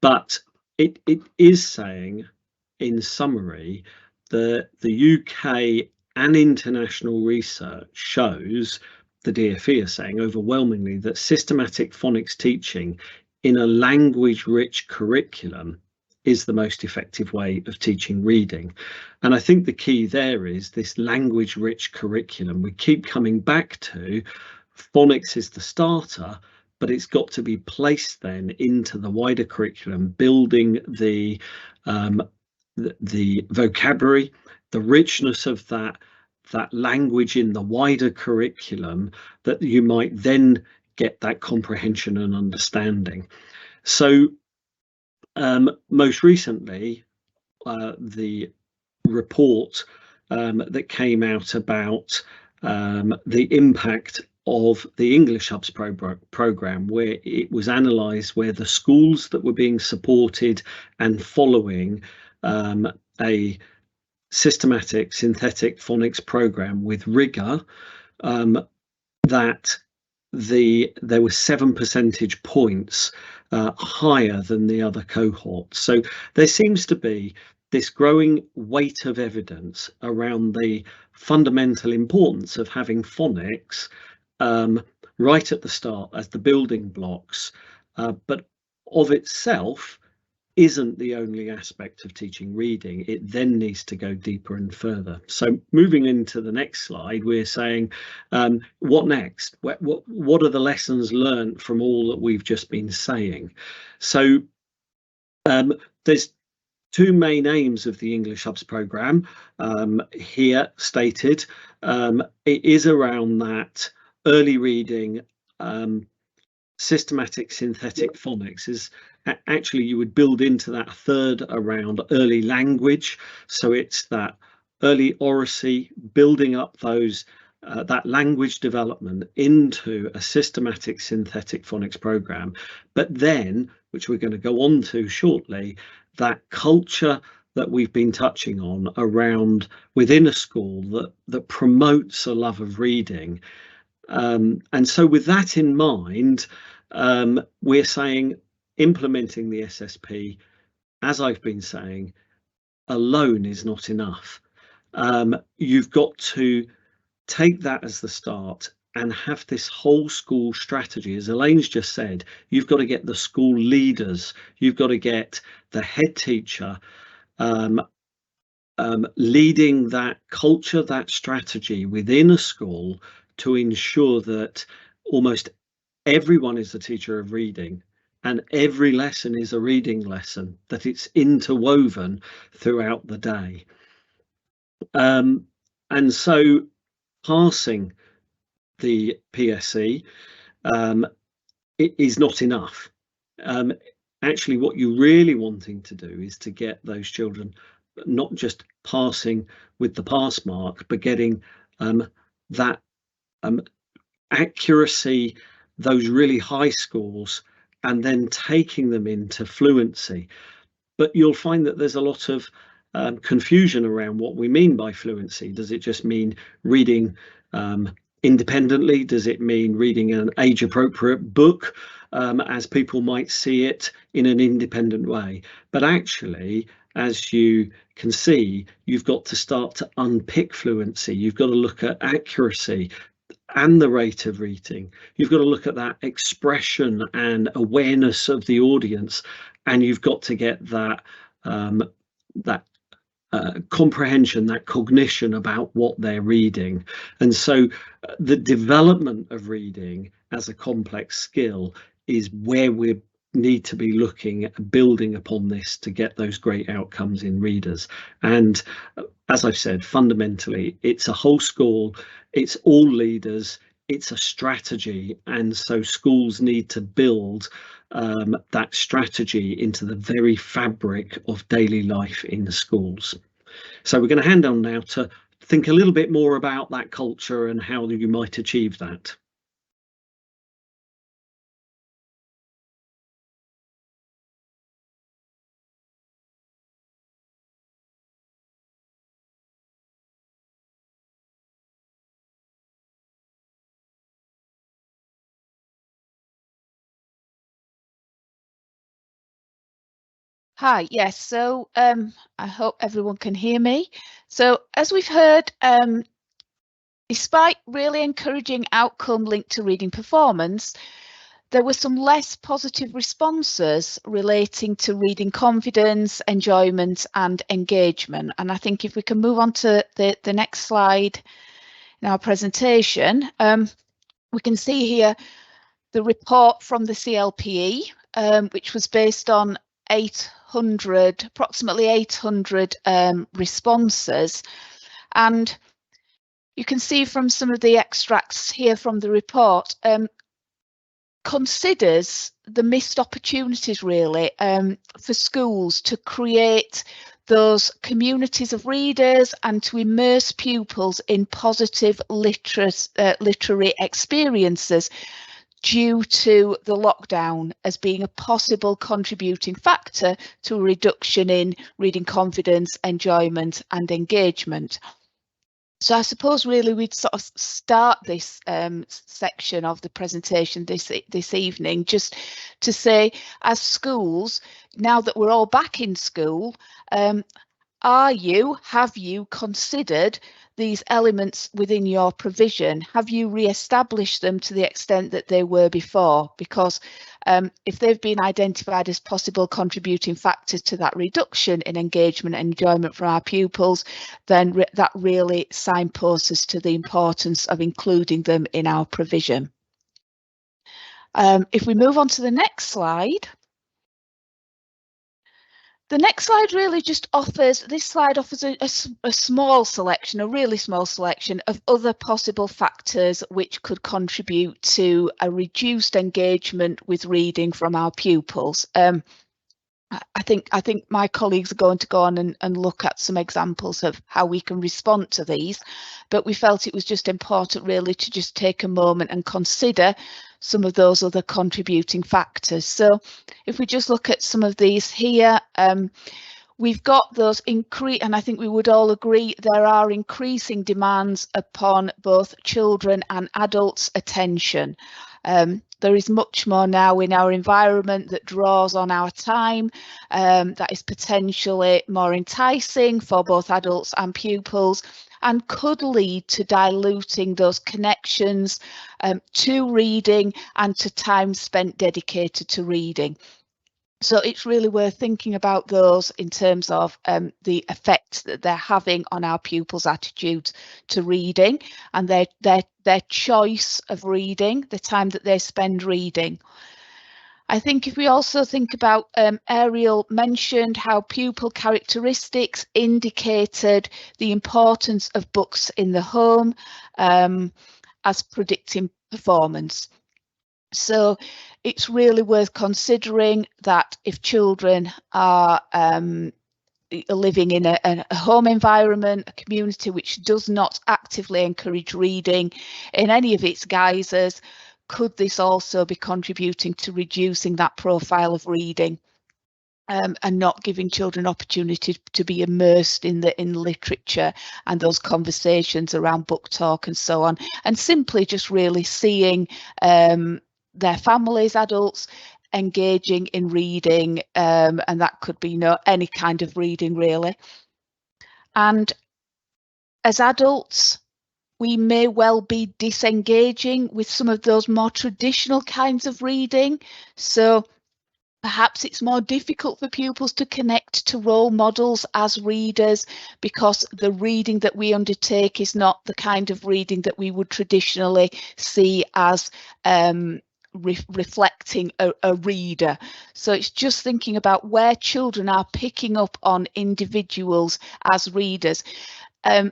but it is saying, in summary, that the UK and international research shows, the DFE is saying overwhelmingly, that systematic phonics teaching in a language-rich curriculum is the most effective way of teaching reading. And I think the key there is this language-rich curriculum. We keep coming back to phonics is the starter, but it's got to be placed then into the wider curriculum, building the vocabulary, the richness of that language in the wider curriculum, that you might then get that comprehension and understanding. So most recently, the report that came out about the impact of the English Hubs program, where it was analysed where the schools that were being supported and following a systematic synthetic phonics program with rigour, that there were 7 percentage points higher than the other cohorts. So there seems to be this growing weight of evidence around the fundamental importance of having phonics right at the start as the building blocks, but of itself isn't the only aspect of teaching reading. It then needs to go deeper and further. So moving into the next slide, we're saying, what next? What are the lessons learned from all that we've just been saying? So there's 2 main aims of the English Hubs programme here stated. It is around that early reading, systematic synthetic phonics. Is actually, you would build into that third around early language. So it's that early oracy, building up those that language development into a systematic synthetic phonics programme. But then, which we're going to go on to shortly, that culture that we've been touching on around within a school that promotes a love of reading. And so with that in mind, we're saying implementing the SSP, as I've been saying, alone is not enough. You've got to take that as the start and have this whole school strategy. As Elaine's just said, you've got to get the school leaders, you've got to get the head teacher leading that culture, that strategy within a school to ensure that almost everyone is a teacher of reading and every lesson is a reading lesson, that it's interwoven throughout the day. And so passing the PSE it is not enough. Actually, what you're really wanting to do is to get those children not just passing with the pass mark, but getting that accuracy, those really high scores, and then taking them into fluency. But you'll find that there's a lot of confusion around what we mean by fluency. Does it just mean reading independently? Does it mean reading an age-appropriate book, as people might see it in an independent way? But actually, as you can see, you've got to start to unpick fluency. You've got to look at accuracy and the rate of reading. You've got to look at that expression and awareness of the audience, and you've got to get that comprehension, that cognition about what they're reading. And so the development of reading as a complex skill is where we need to be looking at building upon this to get those great outcomes in readers. And as I've said, fundamentally, it's a whole school, it's all leaders, it's a strategy. And so schools need to build that strategy into the very fabric of daily life in the schools. So we're going to hand on now to think a little bit more about that culture and how you might achieve that. Hi, yes, so I hope everyone can hear me. So as we've heard, despite really encouraging outcome linked to reading performance, there were some less positive responses relating to reading confidence, enjoyment and engagement. And I think if we can move on to the next slide in our presentation, we can see here the report from the CLPE, which was based on approximately 800 responses. And you can see from some of the extracts here from the report, considers the missed opportunities really for schools to create those communities of readers and to immerse pupils in positive literary experiences due to the lockdown as being a possible contributing factor to a reduction in reading confidence, enjoyment and engagement. So I suppose really we'd sort of start this section of the presentation this evening just to say, as schools, now that we're all back in school, have you considered these elements within your provision? Have you re-established them to the extent that they were before? Because if they've been identified as possible contributing factors to that reduction in engagement and enjoyment from our pupils, then that really signposts us to the importance of including them in our provision. If we move on to the next slide. The next slide really just offers, this slide offers a small selection, a really small selection of other possible factors which could contribute to a reduced engagement with reading from our pupils. I think my colleagues are going to go on and look at some examples of how we can respond to these, but we felt it was just important really to just take a moment and consider some of those other contributing factors. So if we just look at some of these here, we've got those and I think we would all agree there are increasing demands upon both children and adults' attention. There is much more now in our environment that draws on our time, that is potentially more enticing for both adults and pupils, and could lead to diluting those connections to reading and to time spent dedicated to reading. So it's really worth thinking about those in terms of the effect that they're having on our pupils' attitudes to reading and their choice of reading, the time that they spend reading. I think if we also think about, Ariel mentioned how pupil characteristics indicated the importance of books in the home as predicting performance. So it's really worth considering that if children are living in a home environment, a community which does not actively encourage reading in any of its guises, could this also be contributing to reducing that profile of reading and not giving children opportunity to be immersed in literature and those conversations around book talk and so on, and simply just really seeing their families, adults, engaging in reading, and that could be any kind of reading really. And as adults, we may well be disengaging with some of those more traditional kinds of reading. So perhaps it's more difficult for pupils to connect to role models as readers because the reading that we undertake is not the kind of reading that we would traditionally see as reflecting a reader. So it's just thinking about where children are picking up on individuals as readers.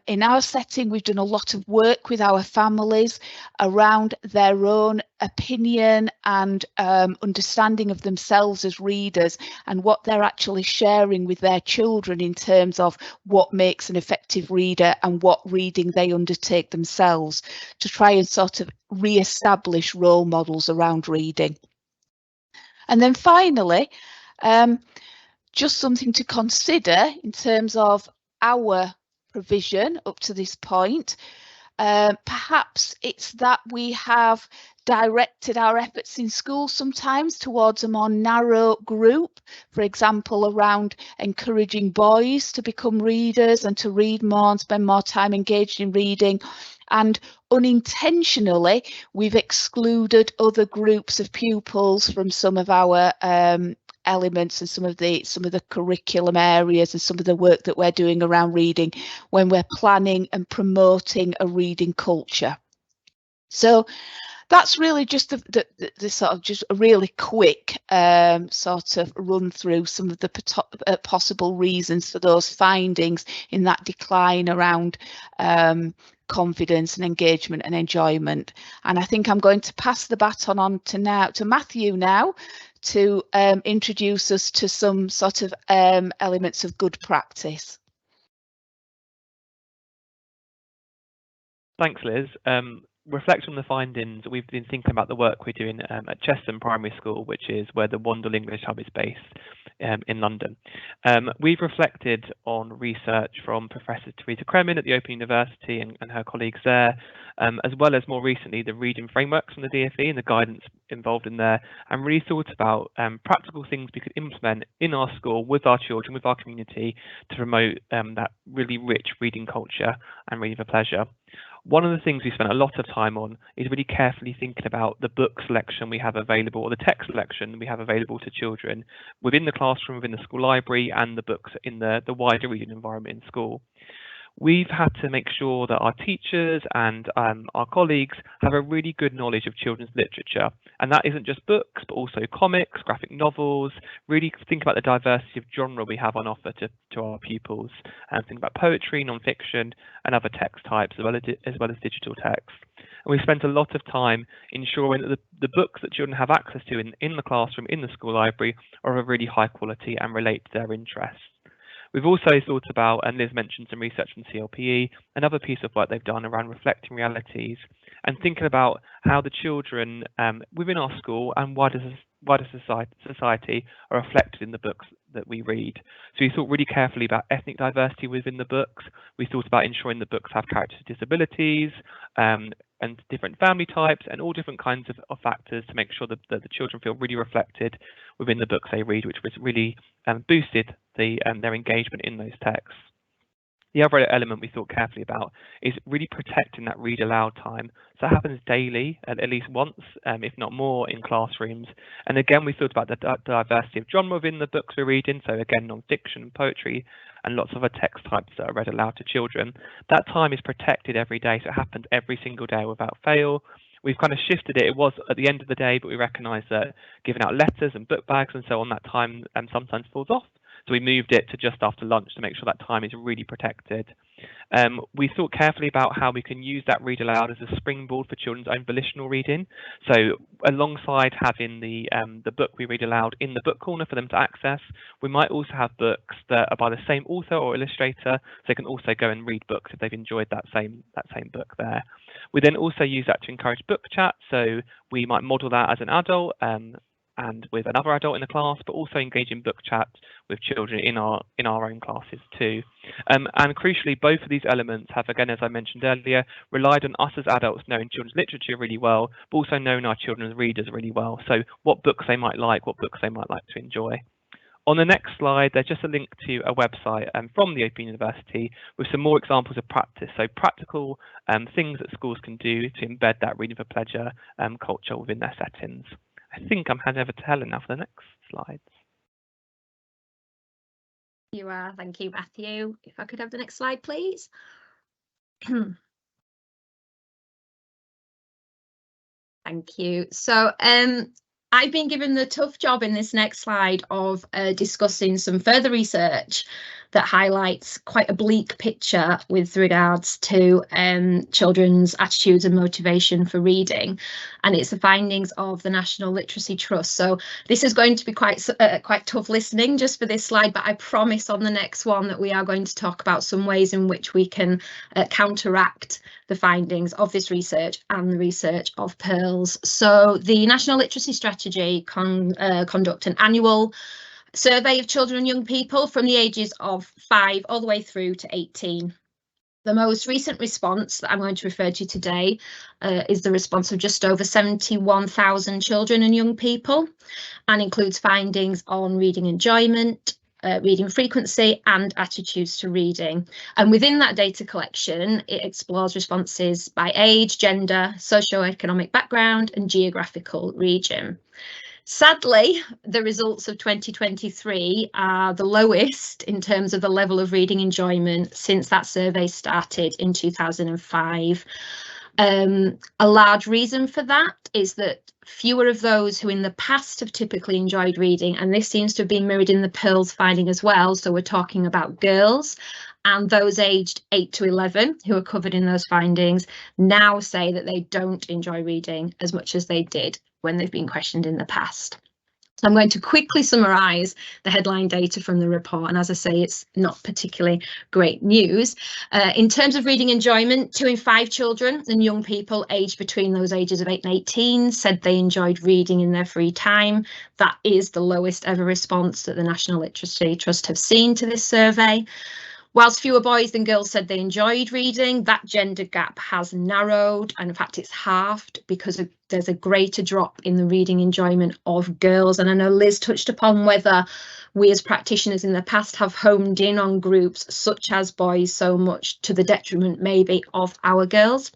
In our setting, we've done a lot of work with our families around their own opinion and understanding of themselves as readers and what they're actually sharing with their children in terms of what makes an effective reader and what reading they undertake themselves, to try and sort of re-establish role models around reading. And then finally, just something to consider in terms of our provision up to this point. Perhaps it's that we have directed our efforts in school sometimes towards a more narrow group, for example, around encouraging boys to become readers and to read more and spend more time engaged in reading. And unintentionally, we've excluded other groups of pupils from some of our elements and some of the curriculum areas and some of the work that we're doing around reading when we're planning and promoting a reading culture. So that's really just the sort of just a really quick sort of run through some of the possible reasons for those findings in that decline around confidence and engagement and enjoyment. And I think I'm going to pass the baton on to Matthew now to introduce us to some sort of elements of good practice. Thanks, Liz. reflect on the findings, we've been thinking about the work we're doing at Cheston Primary School, which is where the Wandle English Hub is based in London. We've reflected on research from Professor Teresa Kremin at the Open University and her colleagues there, as well as more recently the reading frameworks from the DfE and the guidance involved in there, and really thought about practical things we could implement in our school with our children, with our community, to promote that really rich reading culture and reading for pleasure. One of the things we spent a lot of time on is really carefully thinking about the book selection we have available, or the text selection we have available to children within the classroom, within the school library, and the books in the wider reading environment in school. We've had to make sure that our teachers and our colleagues have a really good knowledge of children's literature. And that isn't just books, but also comics, graphic novels, really think about the diversity of genre we have on offer to our pupils, and think about poetry, non-fiction, and other text types, as well as digital text. And we spent a lot of time ensuring that the books that children have access to in the classroom, in the school library, are of really high quality and relate to their interests. We've also thought about, and Liz mentioned some research from CLPE, another piece of work they've done around reflecting realities and thinking about how the children within our school and wider society are reflected in the books that we read. So we thought really carefully about ethnic diversity within the books. We thought about ensuring the books have characters with disabilities, and different family types, and all different kinds of factors to make sure that the children feel really reflected within the books they read, which was really boosted their engagement in those texts. The other element we thought carefully about is really protecting that read aloud time. So that happens daily, at least once, if not more, in classrooms. And again, we thought about the diversity of genre within the books we're reading. So again, non-fiction, poetry, and lots of other text types that are read aloud to children. That time is protected every day, so it happens every single day without fail. We've kind of shifted it. It was at the end of the day, but we recognise that giving out letters and book bags and so on, that time sometimes falls off. So we moved it to just after lunch to make sure that time is really protected. We thought carefully about how we can use that read aloud as a springboard for children's own volitional reading. So alongside having the book we read aloud in the book corner for them to access, we might also have books that are by the same author or illustrator, so they can also go and read books if they've enjoyed that same book there. We then also use that to encourage book chat. So we might model that as an adult and with another adult in the class, but also engage in book chat with children in our own classes too. And crucially, both of these elements have, again, as I mentioned earlier, relied on us as adults knowing children's literature really well, but also knowing our children's readers really well. So what books they might like, what books they might like to enjoy. On the next slide, there's just a link to a website from the Open University with some more examples of practice. So practical things that schools can do to embed that reading for pleasure culture within their settings. I think I'm handing over to Helen now for the next slides. You are. Thank you, Matthew. If I could have the next slide, please. Thank you. So I've been given the tough job in this next slide of discussing some further research that highlights quite a bleak picture with regards to children's attitudes and motivation for reading, and it's the findings of the National Literacy Trust. So this is going to be quite tough listening just for this slide, but I promise on the next one that we are going to talk about some ways in which we can counteract the findings of this research and the research of PIRLS. So the National Literacy Strategy conduct an annual survey of children and young people from the ages of 5 all the way through to 18. The most recent response that I'm going to refer to today is the response of just over 71,000 children and young people, and includes findings on reading enjoyment, reading frequency and attitudes to reading. And within that data collection, it explores responses by age, gender, socioeconomic background and geographical region. Sadly, the results of 2023 are the lowest in terms of the level of reading enjoyment since that survey started in 2005. A large reason for that is that fewer of those who in the past have typically enjoyed reading, and this seems to have been mirrored in the PIRLS finding as well, so we're talking about girls, and those aged 8 to 11 who are covered in those findings now say that they don't enjoy reading as much as they did when they've been questioned in the past. So I'm going to quickly summarise the headline data from the report, and as I say, it's not particularly great news. In terms of reading enjoyment, 2 in 5 children and young people aged between those ages of 8 and 18 said they enjoyed reading in their free time. That is the lowest ever response that the National Literacy Trust have seen to this survey. Whilst fewer boys than girls said they enjoyed reading, that gender gap has narrowed, and in fact it's halved because there's a greater drop in the reading enjoyment of girls. And I know Liz touched upon whether we as practitioners in the past have homed in on groups such as boys so much to the detriment maybe of our girls.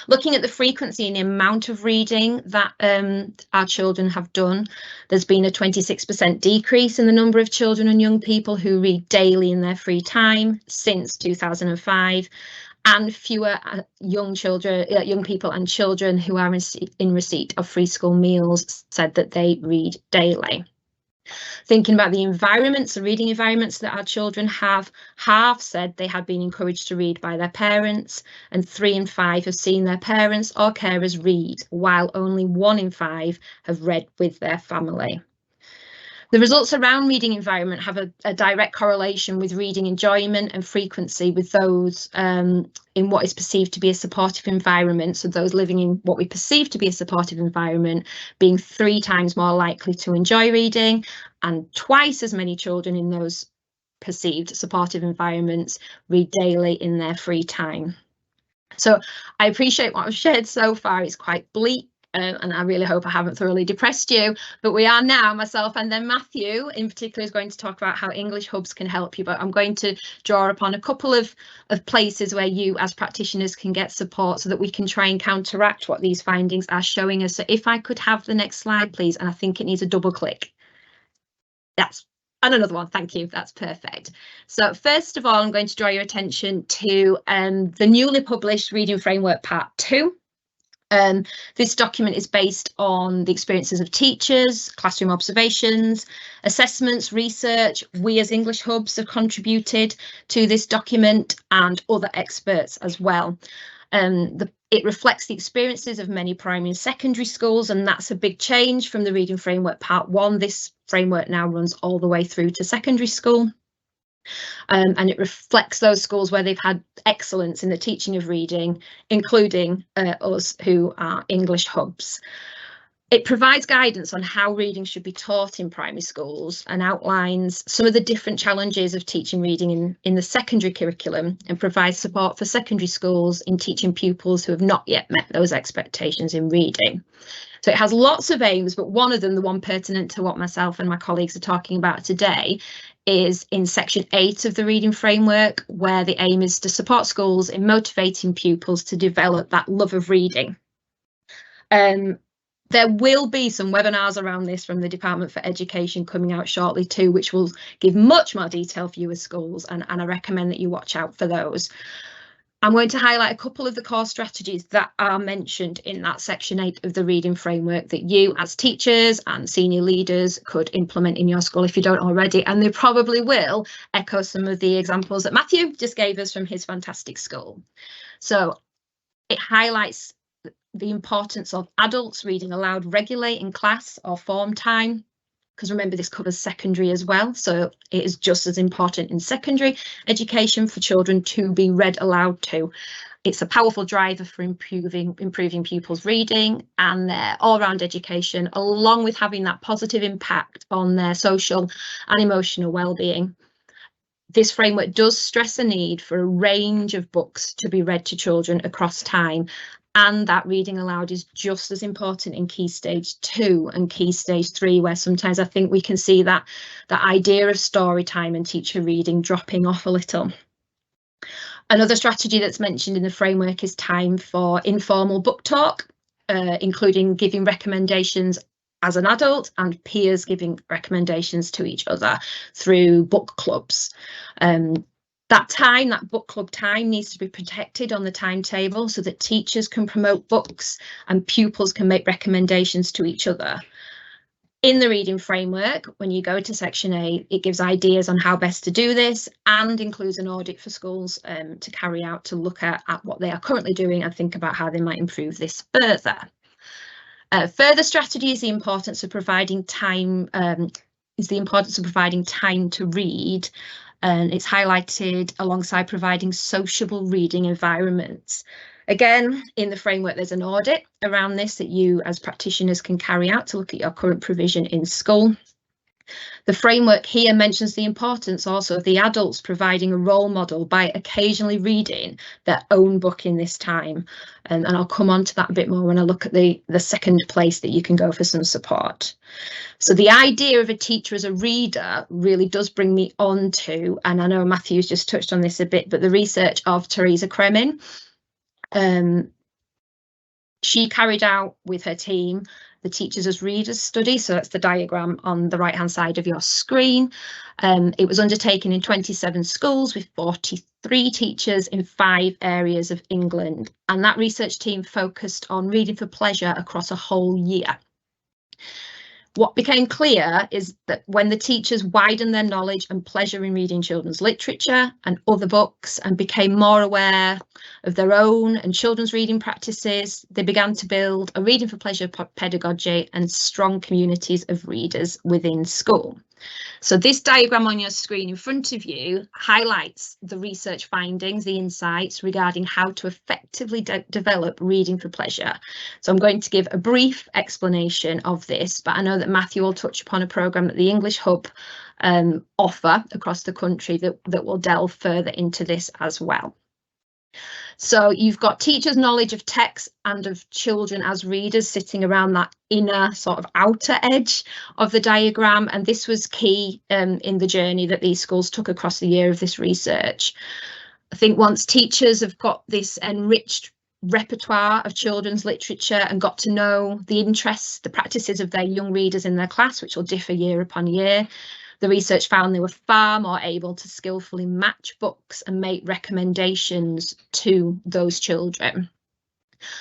Looking at the frequency and the amount of reading that our children have done, there's been a 26% decrease in the number of children and young people who read daily in their free time since 2005, and fewer young people and children who are in receipt of free school meals said that they read daily. Thinking about the environments, the reading environments that our children have, half said they had been encouraged to read by their parents, and 3 in 5 have seen their parents or carers read, while only 1 in 5 have read with their family. The results around reading environment have a direct correlation with reading enjoyment and frequency with those in what is perceived to be a supportive environment. So those living in what we perceive to be a supportive environment being 3 times more likely to enjoy reading, and twice as many children in those perceived supportive environments read daily in their free time. So I appreciate what I've shared so far. It's quite bleak. And I really hope I haven't thoroughly depressed you, but we are now, myself and then Matthew in particular is going to talk about how English hubs can help you, but I'm going to draw upon a couple of places where you as practitioners can get support so that we can try and counteract what these findings are showing us. So if I could have the next slide, please, and I think it needs a double click. And another one, thank you, that's perfect. So first of all, I'm going to draw your attention to the newly published Reading Framework Part 2. This document is based on the experiences of teachers, classroom observations, assessments, research. We as English Hubs have contributed to this document and other experts as well. It reflects the experiences of many primary and secondary schools, and that's a big change from the Reading Framework Part 1. This framework now runs all the way through to secondary school. And it reflects those schools where they've had excellence in the teaching of reading, including us who are English Hubs. It provides guidance on how reading should be taught in primary schools and outlines some of the different challenges of teaching reading in the secondary curriculum, and provides support for secondary schools in teaching pupils who have not yet met those expectations in reading. So it has lots of aims, but one of them, the one pertinent to what myself and my colleagues are talking about today, is in section 8 of the Reading Framework, where the aim is to support schools in motivating pupils to develop that love of reading. There will be some webinars around this from the Department for Education coming out shortly too, which will give much more detail for you as schools, and I recommend that you watch out for those. I'm going to highlight a couple of the core strategies that are mentioned in that section 8 of the Reading Framework that you as teachers and senior leaders could implement in your school if you don't already, and they probably will echo some of the examples that Matthew just gave us from his fantastic school. So it highlights the importance of adults reading aloud regularly in class or form time, because remember this covers secondary as well, so it is just as important in secondary education for children to be read aloud to. It's a powerful driver for improving pupils' reading and their all-round education, along with having that positive impact on their social and emotional well-being. This framework does stress a need for a range of books to be read to children across time, and that reading aloud is just as important in Key Stage 2 and Key Stage 3, where sometimes I think we can see that idea of story time and teacher reading dropping off a little. Another strategy that's mentioned in the framework is time for informal book talk, including giving recommendations as an adult and peers giving recommendations to each other through book clubs. That book club time needs to be protected on the timetable so that teachers can promote books and pupils can make recommendations to each other. In the Reading Framework, when you go to section 8, it gives ideas on how best to do this and includes an audit for schools to carry out to look at what they are currently doing and think about how they might improve this further. Further strategy is the importance of providing time to read, and it's highlighted alongside providing sociable reading environments. Again, in the framework, there's an audit around this that you as practitioners can carry out to look at your current provision in school. The framework here mentions the importance also of the adults providing a role model by occasionally reading their own book in this time. And I'll come on to that a bit more when I look at the second place that you can go for some support. So the idea of a teacher as a reader really does bring me on to, and I know Matthew's just touched on this a bit, but the research of Teresa Kremin. She carried out with her team the Teachers as Readers study, so that's the diagram on the right hand side of your screen. It was undertaken in 27 schools with 43 teachers in 5 areas of England, and that research team focused on reading for pleasure across a whole year. What became clear is that when the teachers widened their knowledge and pleasure in reading children's literature and other books and became more aware of their own and children's reading practices, they began to build a reading for pleasure pedagogy and strong communities of readers within school. So this diagram on your screen in front of you highlights the research findings, the insights regarding how to effectively develop reading for pleasure. So I'm going to give a brief explanation of this, but I know that Matthew will touch upon a programme that the English Hub offer across the country that will delve further into this as well. So you've got teachers' knowledge of text and of children as readers sitting around that inner sort of outer edge of the diagram, and this was key in the journey that these schools took across the year of this research. I think once teachers have got this enriched repertoire of children's literature and got to know the interests, the practices of their young readers in their class, which will differ year upon year, the research found they were far more able to skillfully match books and make recommendations to those children.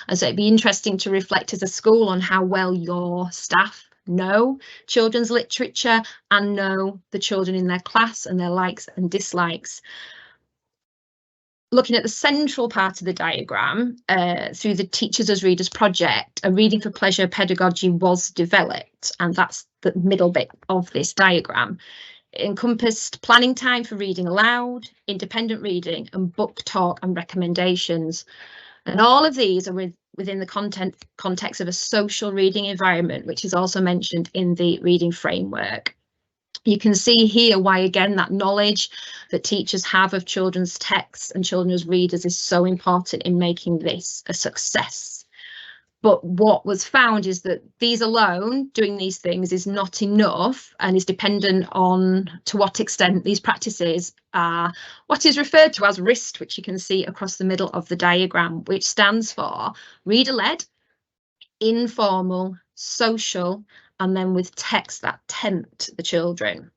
And so it'd be interesting to reflect as a school on how well your staff know children's literature and know the children in their class and their likes and dislikes. Looking at the central part of the diagram, through the Teachers as Readers project, a reading for pleasure pedagogy was developed, and that's the middle bit of this diagram. It encompassed planning time for reading aloud, independent reading, and book talk and recommendations. And all of these are within the context of a social reading environment, which is also mentioned in the reading framework. You can see here why, again, that knowledge that teachers have of children's texts and children's readers is so important in making this a success. But what was found is that these alone, doing these things, is not enough and is dependent on to what extent these practices are what is referred to as RIST, which you can see across the middle of the diagram, which stands for reader-led, informal, social, and then with texts that tempt the children.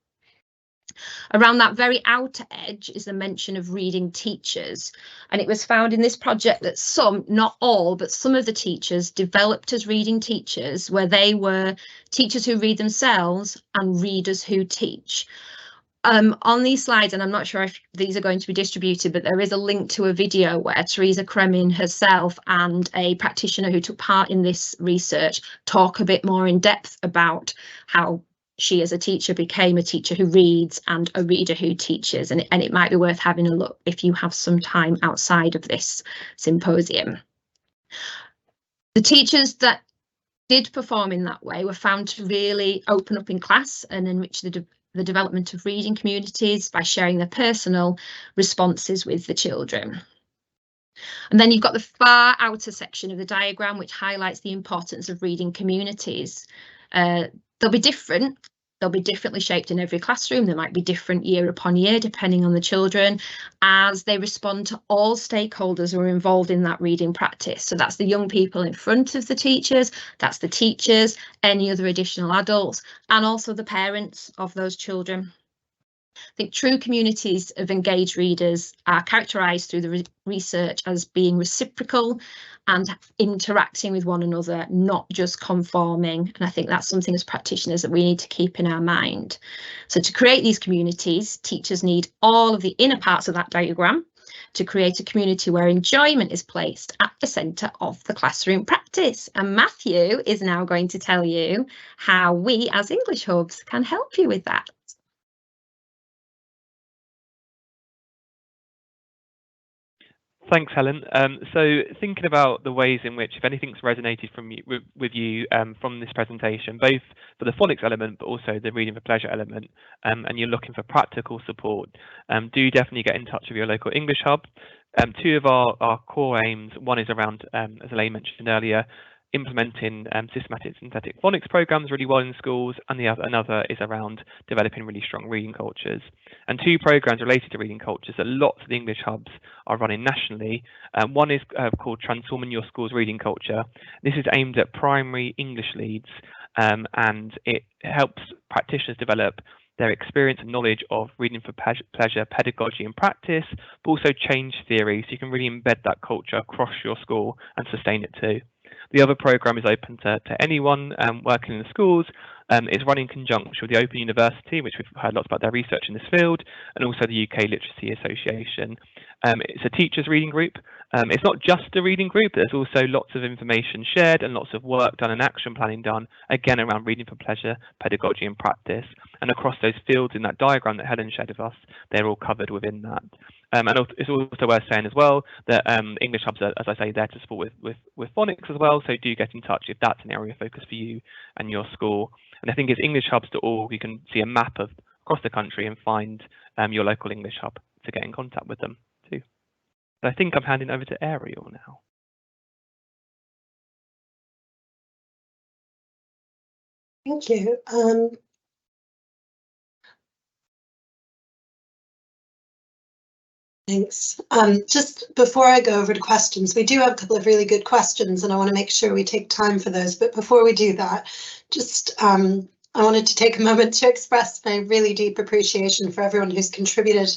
Around that very outer edge is the mention of reading teachers, and it was found in this project that some, not all, but some of the teachers developed as reading teachers, where they were teachers who read themselves and readers who teach. On these slides, and I'm not sure if these are going to be distributed, but there is a link to a video where Teresa Kremin herself and a practitioner who took part in this research talk a bit more in depth about how she as a teacher became a teacher who reads and a reader who teaches, and it might be worth having a look if you have some time outside of this symposium. The teachers that did perform in that way were found to really open up in class and enrich the development of reading communities by sharing their personal responses with the children. And then you've got the far outer section of the diagram, which highlights the importance of reading communities. They'll be different. They'll be differently shaped in every classroom. They might be different year upon year, depending on the children, as they respond to all stakeholders who are involved in that reading practice. So that's the young people in front of the teachers, that's the teachers, any other additional adults, and also the parents of those children. I think true communities of engaged readers are characterised through the research as being reciprocal and interacting with one another, not just conforming. And I think that's something as practitioners that we need to keep in our mind. So to create these communities, teachers need all of the inner parts of that diagram, to create a community where enjoyment is placed at the centre of the classroom practice. And Matthew is now going to tell you how we as English Hubs can help you with that. Thanks, Helen. So thinking about the ways in which, if anything's resonated with you from this presentation, both for the phonics element, but also the reading for pleasure element, and you're looking for practical support, do definitely get in touch with your local English hub. Two of our core aims, one is around, as Elaine mentioned earlier, implementing systematic synthetic phonics programs really well in schools, and another is around developing really strong reading cultures. And two programs related to reading cultures that lots of the English hubs are running nationally. One is called Transforming Your School's Reading Culture. This is aimed at primary English leads, and it helps practitioners develop their experience and knowledge of reading for pleasure, pedagogy and practice, but also change theory, so you can really embed that culture across your school and sustain it too. The other programme is open to anyone working in the schools. It's run in conjunction with the Open University, which we've heard lots about their research in this field, and also the UK Literacy Association. It's a teachers' reading group. It's not just a reading group, there's also lots of information shared and lots of work done and action planning done, again around reading for pleasure, pedagogy and practice. And across those fields in that diagram that Helen shared with us, they're all covered within that. And it's also worth saying as well that English hubs are, as I say, there to support with phonics as well, so do get in touch if that's an area of focus for you and your school. And I think it's englishhubs.org, you can see a map of across the country and find your local English hub to get in contact with them too. But I think I'm handing over to Ariel now. Thank you. Thanks. Just before I go over to questions, we do have a couple of really good questions and I want to make sure we take time for those. But before we do that, just I wanted to take a moment to express my really deep appreciation for everyone who's contributed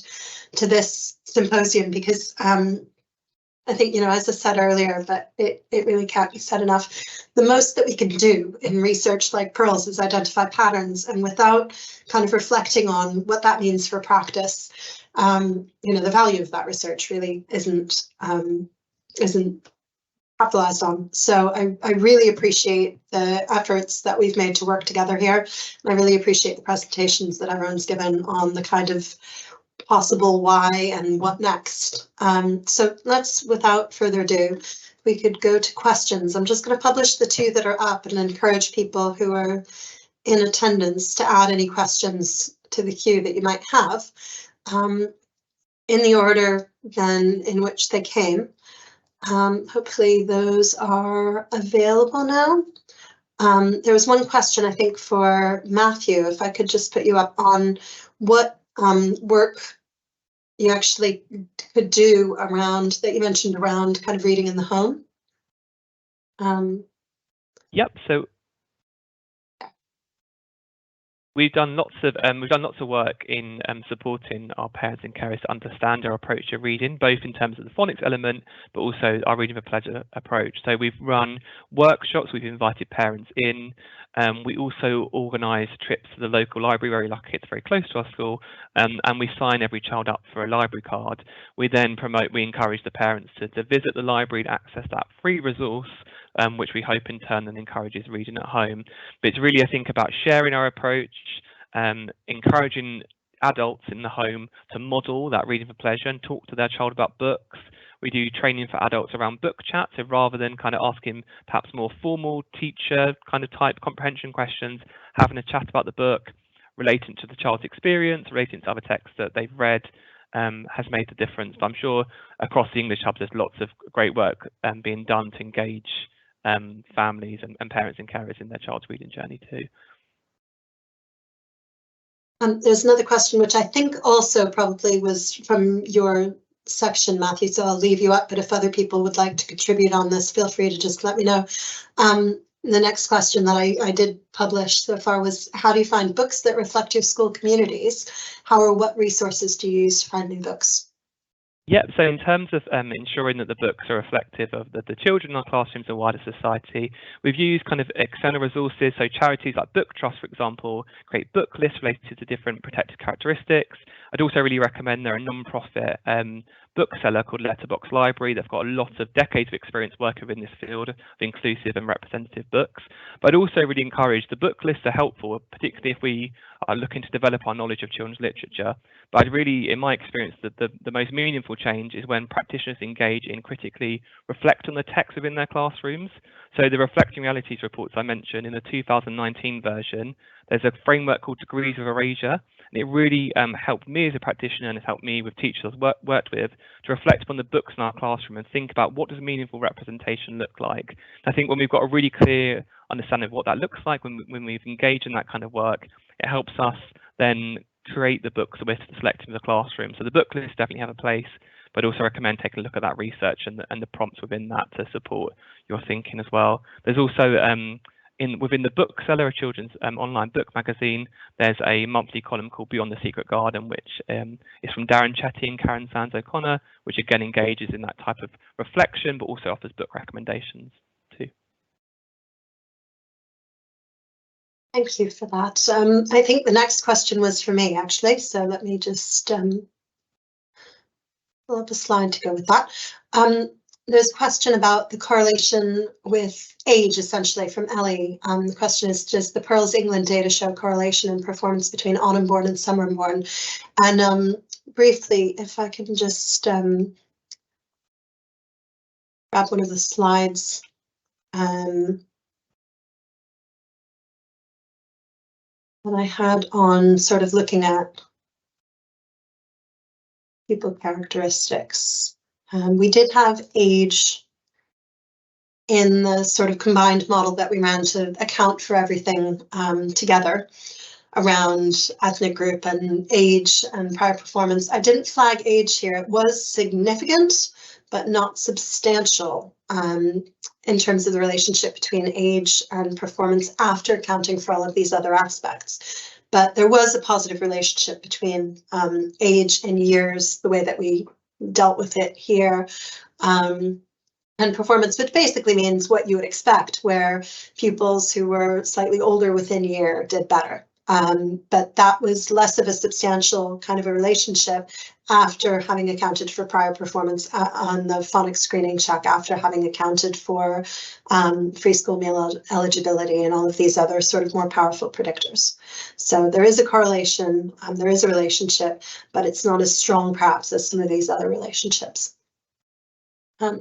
to this symposium, because I think, you know, as I said earlier, but it really can't be said enough. The most that we can do in research like PIRLS is identify patterns, and without kind of reflecting on what that means for practice, you know, the value of that research really isn't capitalized on. So I really appreciate the efforts that we've made to work together here. And I really appreciate the presentations that everyone's given on the kind of possible why and what next. So let's, without further ado, we could go to questions. I'm just going to publish the two that are up and encourage people who are in attendance to add any questions to the queue that you might have, in the order then in which they came. Hopefully those are available now. There was one question, I think, for Matthew, if I could just put you up on what work you actually could do around, that you mentioned around kind of reading in the home. Yep. So we've done lots of work in supporting our parents and carers to understand our approach to reading, both in terms of the phonics element, but also our reading for pleasure approach. So we've run workshops, we've invited parents in. We also organise trips to the local library, very lucky it's very close to our school, and we sign every child up for a library card. We then encourage the parents to visit the library and access that free resource, which we hope in turn then encourages reading at home. But it's really, I think, about sharing our approach, encouraging adults in the home to model that reading for pleasure and talk to their child about books. We do training for adults around book chat, so rather than kind of asking perhaps more formal teacher kind of type comprehension questions, having a chat about the book, relating to the child's experience, relating to other texts that they've read, has made a difference. But I'm sure across the English hubs there's lots of great work being done to engage families and parents and carers in their child's reading journey too. There's another question which I think also probably was from your section, Matthew, so I'll leave you up, but if other people would like to contribute on this, feel free to just let me know. The next question that I did publish so far was, how do you find books that reflect your school communities? How or what resources do you use to find new books? Yeah, so in terms of ensuring that the books are reflective of the children in our classrooms and wider society, we've used kind of external resources. So charities like Book Trust, for example, create book lists related to different protected characteristics. I'd also really recommend they're a non-profit bookseller called Letterbox Library. They've got a lot of decades of experience working within this field of inclusive and representative books. But I'd also really encourage, the book lists are helpful, particularly if we are looking to develop our knowledge of children's literature. But I'd really, in my experience, that the most meaningful change is when practitioners engage in critically reflect on the text within their classrooms. So the Reflecting Realities reports I mentioned in the 2019 version, there's a framework called Degrees of Erasure, and it really helped me as a practitioner, and it's helped me with teachers I've worked with, to reflect upon the books in our classroom and think about what does meaningful representation look like. I think when we've got a really clear understanding of what that looks like, when we've engaged in that kind of work, it helps us then create the books that we're selecting in the classroom. So the book lists definitely have a place, but also recommend taking a look at that research and the prompts within that to support your thinking as well. There's also within the bookseller, a children's online book magazine, there's a monthly column called Beyond the Secret Garden, which is from Darren Chetty and Karen Sands O'Connor, which again engages in that type of reflection, but also offers book recommendations too. Thank you for that. I think the next question was for me, actually, so let me just pull up a slide to go with that. There's a question about the correlation with age, essentially, from Ellie. The question is, does the PIRLS England data show correlation in performance between autumn-born and summer-born? And briefly, if I can just grab one of the slides. That I had on sort of looking at people characteristics. We did have age in the sort of combined model that we ran to account for everything together around ethnic group and age and prior performance. I didn't flag age here. It was significant, but not substantial in terms of the relationship between age and performance after accounting for all of these other aspects. But there was a positive relationship between age and years, the way that we dealt with it here, and performance, which basically means what you would expect, where pupils who were slightly older within year did better. But that was less of a substantial kind of a relationship after having accounted for prior performance on the phonics screening check, after having accounted for free school meal eligibility and all of these other sort of more powerful predictors. So there is a correlation, there is a relationship, but it's not as strong perhaps as some of these other relationships. I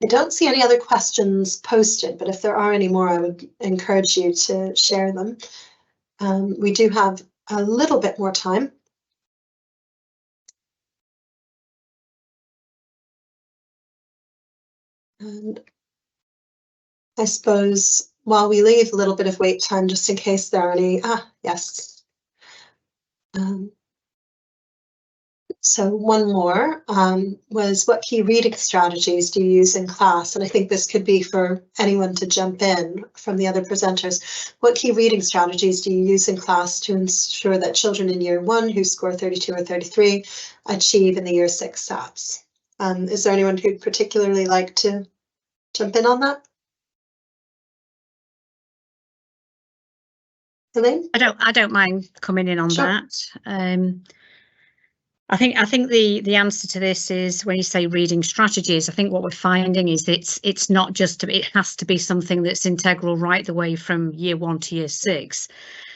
don't see any other questions posted, but if there are any more, I would encourage you to share them. We do have a little bit more time. And I suppose while we leave a little bit of wait time, just in case there are any, yes. So one more was, what key reading strategies do you use in class? And I think this could be for anyone to jump in from the other presenters. What key reading strategies do you use in class to ensure that children in year 1 who score 32 or 33 achieve in the year 6 SATs? Is there anyone who'd particularly like to jump in on that? Elaine? I don't mind coming in on Sure. that. I think the answer to this is, when you say reading strategies, I think what we're finding is it's not just, it has to be something that's integral right the way from year 1 to year 6.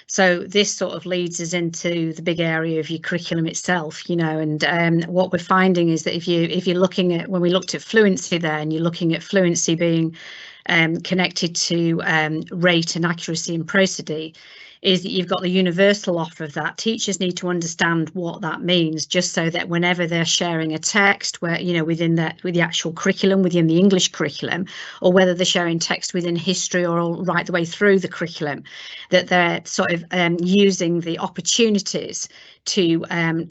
So this sort of leads us into the big area of your curriculum itself, you know, and what we're finding is that if you're looking at, when we looked at fluency there, and you're looking at fluency being connected to rate and accuracy and prosody, is that you've got the universal offer of that. Teachers need to understand what that means, just so that whenever they're sharing a text, where, you know, within with the actual curriculum, within the English curriculum, or whether they're sharing text within history or right the way through the curriculum, that they're sort of using the opportunities to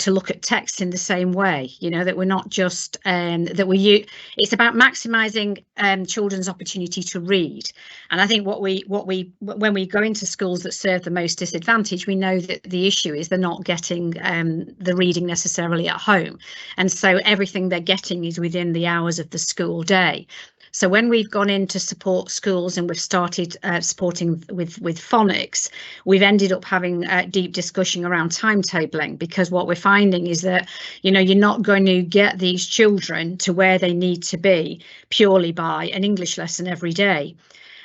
look at text in the same way, you know, that we're not just it's about maximising children's opportunity to read. And I think when we go into schools that serve the most disadvantaged, we know that the issue is they're not getting the reading necessarily at home, and so everything they're getting is within the hours of the school day. So when we've gone in to support schools and we've started supporting with phonics, we've ended up having a deep discussion around timetabling, because what we're finding is that, you know, you're not going to get these children to where they need to be purely by an English lesson every day.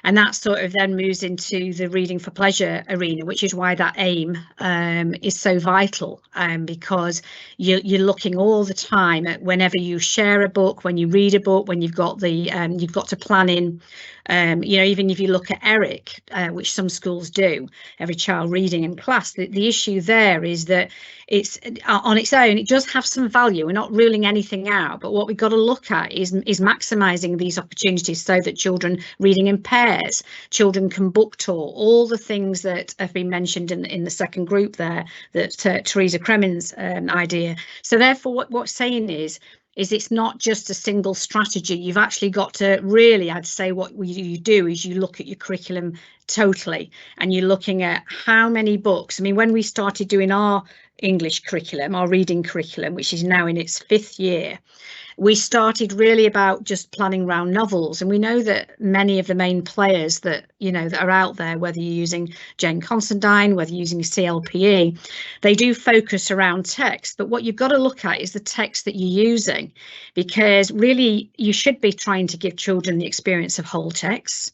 And that sort of then moves into the reading for pleasure arena, which is why that aim is so vital, because you're looking all the time at whenever you share a book, when you read a book, when you've got the you've got to plan in, you know, even if you look at ERIC, which some schools do, every child reading in class, the issue there is that it's on its own, it does have some value. We're not ruling anything out, but what we've got to look at is maximising these opportunities so that children reading in pairs, children can book tour, all the things that have been mentioned in the second group there, that Teresa Kremen's idea. So therefore, what we're saying is it's not just a single strategy. You've actually got to really, I'd say what you do is you look at your curriculum totally, and you're looking at how many books. I mean, when we started doing our English curriculum, our reading curriculum, which is now in its 5th year, we started really about just planning around novels. And we know that many of the main players that, you know, that are out there, whether you're using Jane Constantine, whether you're using CLPE, they do focus around text. But what you've got to look at is the text that you're using, because really you should be trying to give children the experience of whole text.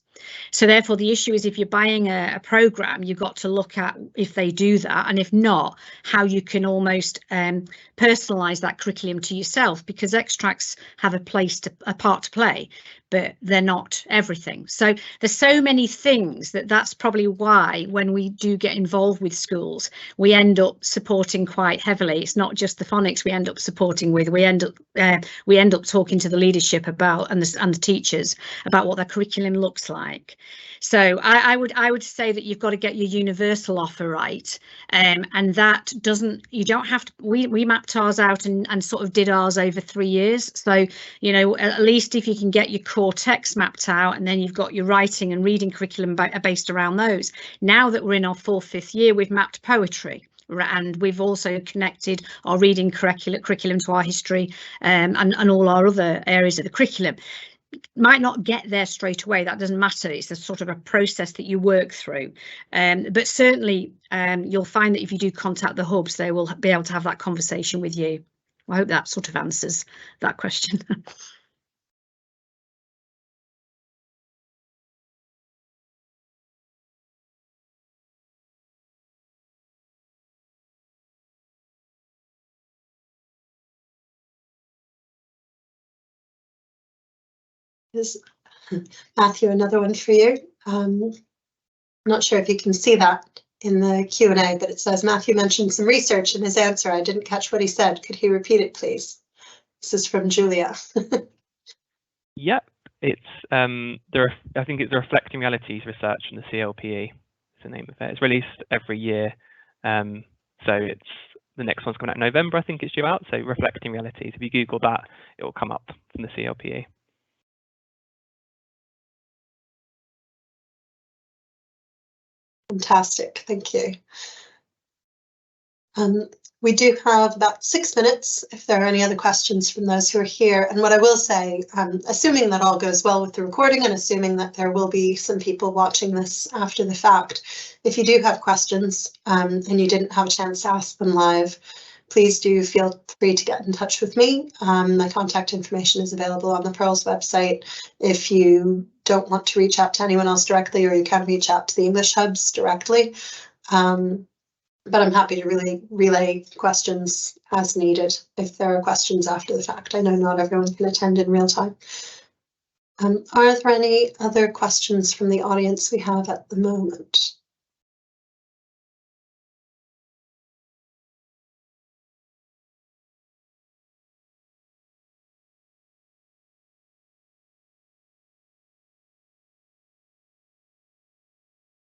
So therefore, the issue is if you're buying a programme, you've got to look at if they do that, and if not, how you can almost personalise that curriculum to yourself, because extracts have a part to play, but they're not everything. So there's so many things that's probably why when we do get involved with schools, we end up supporting quite heavily. It's not just the phonics we end up supporting with. We end up talking to the leadership about and the teachers about what their curriculum looks like. So I would say that you've got to get your universal offer right, and that you don't have to. We mapped ours out and sort of did ours over 3 years. So, you know, at least if you can get your core text mapped out, and then you've got your writing and reading curriculum based around those. Now that we're in our 4th, 5th year, we've mapped poetry. And we've also connected our reading curriculum to our history and all our other areas of the curriculum. Might not get there straight away, that doesn't matter. It's a sort of a process that you work through, but certainly you'll find that if you do contact the hubs, they will be able to have that conversation with you. I hope that sort of answers that question. Matthew, another one for you. I'm not sure if you can see that in the Q&A, but it says Matthew mentioned some research in his answer. I didn't catch what he said. Could he repeat it, please? This is from Julia. Yep, it's I think it's the Reflecting Realities research from the CLPE. Is the name of it. It's released every year, so it's the next one's coming out in November. I think it's due out. So Reflecting Realities. If you Google that, it will come up from the CLPE. Fantastic, thank you. We do have about 6 minutes if there are any other questions from those who are here. And what I will say, assuming that all goes well with the recording and assuming that there will be some people watching this after the fact, if you do have questions and you didn't have a chance to ask them live, please do feel free to get in touch with me. My contact information is available on the PIRLS website. If you don't want to reach out to anyone else directly, or you can reach out to the English hubs directly. But I'm happy to really relay questions as needed if there are questions after the fact. I know not everyone can attend in real time. Are there any other questions from the audience we have at the moment?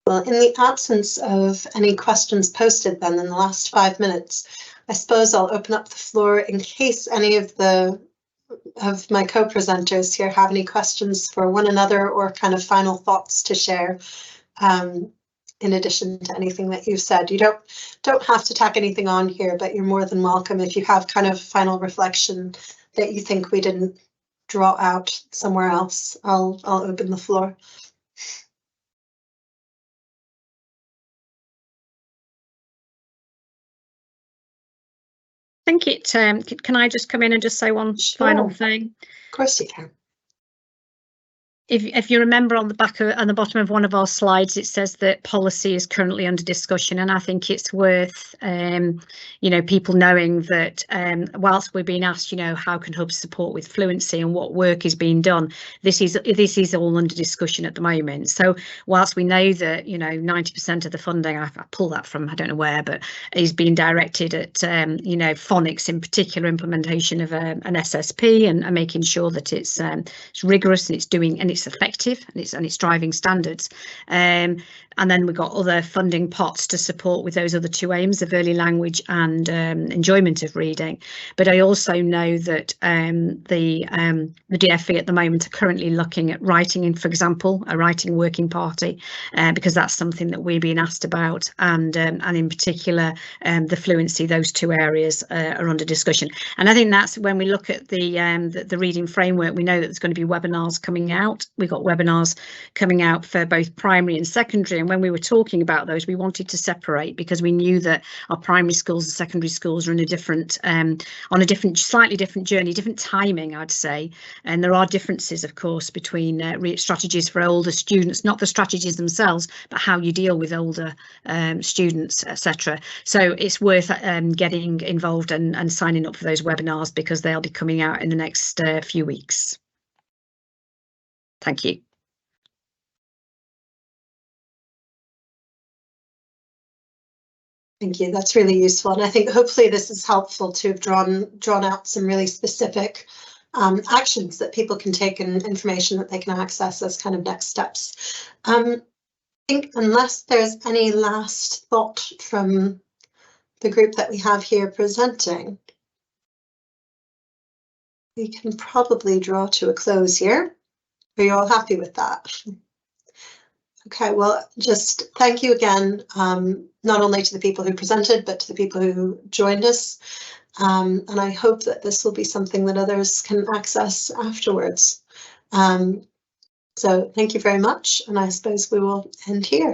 Well, in the absence of any questions posted then in the last 5 minutes, I suppose I'll open up the floor in case any of my co-presenters here have any questions for one another or kind of final thoughts to share in addition to anything that you've said. You don't have to tack anything on here, but you're more than welcome if you have kind of final reflection that you think we didn't draw out somewhere else, I'll open the floor. I think it, can I just come in and just say one final thing? Of course you can. If you remember on the bottom of one of our slides, it says that policy is currently under discussion, and I think it's worth people knowing that whilst we're being asked, how can hubs support with fluency and what work is being done, this is all under discussion at the moment. So whilst we know that 90% of the funding, I pull that from I don't know where, but is being directed at phonics, in particular implementation of an SSP and making sure that it's rigorous and it's effective and it's driving standards, and then we've got other funding pots to support with those other two aims of early language and enjoyment of reading. But I also know that the DFE at the moment are currently looking at writing, for example, a writing working party, because that's something that we're being asked about, and in particular the fluency, those two areas are under discussion. And I think that's when we look at the reading framework, we know that there's going to be webinars coming out. We've got webinars coming out for both primary and secondary, and when we were talking about those, we wanted to separate because we knew that our primary schools and secondary schools are in a different slightly different journey, different timing, I'd say. And there are differences, of course, between strategies for older students, not the strategies themselves, but how you deal with older students, etc. So it's worth getting involved and signing up for those webinars because they'll be coming out in the next few weeks. Thank you. Thank you. That's really useful, and I think hopefully this is helpful to have drawn out some really specific actions that people can take and information that they can access as kind of next steps. I think unless there's any last thought from the group that we have here presenting, we can probably draw to a close here. Are you all happy with that? Okay, well, just thank you again, not only to the people who presented, but to the people who joined us. And I hope that this will be something that others can access afterwards. So thank you very much, and I suppose we will end here.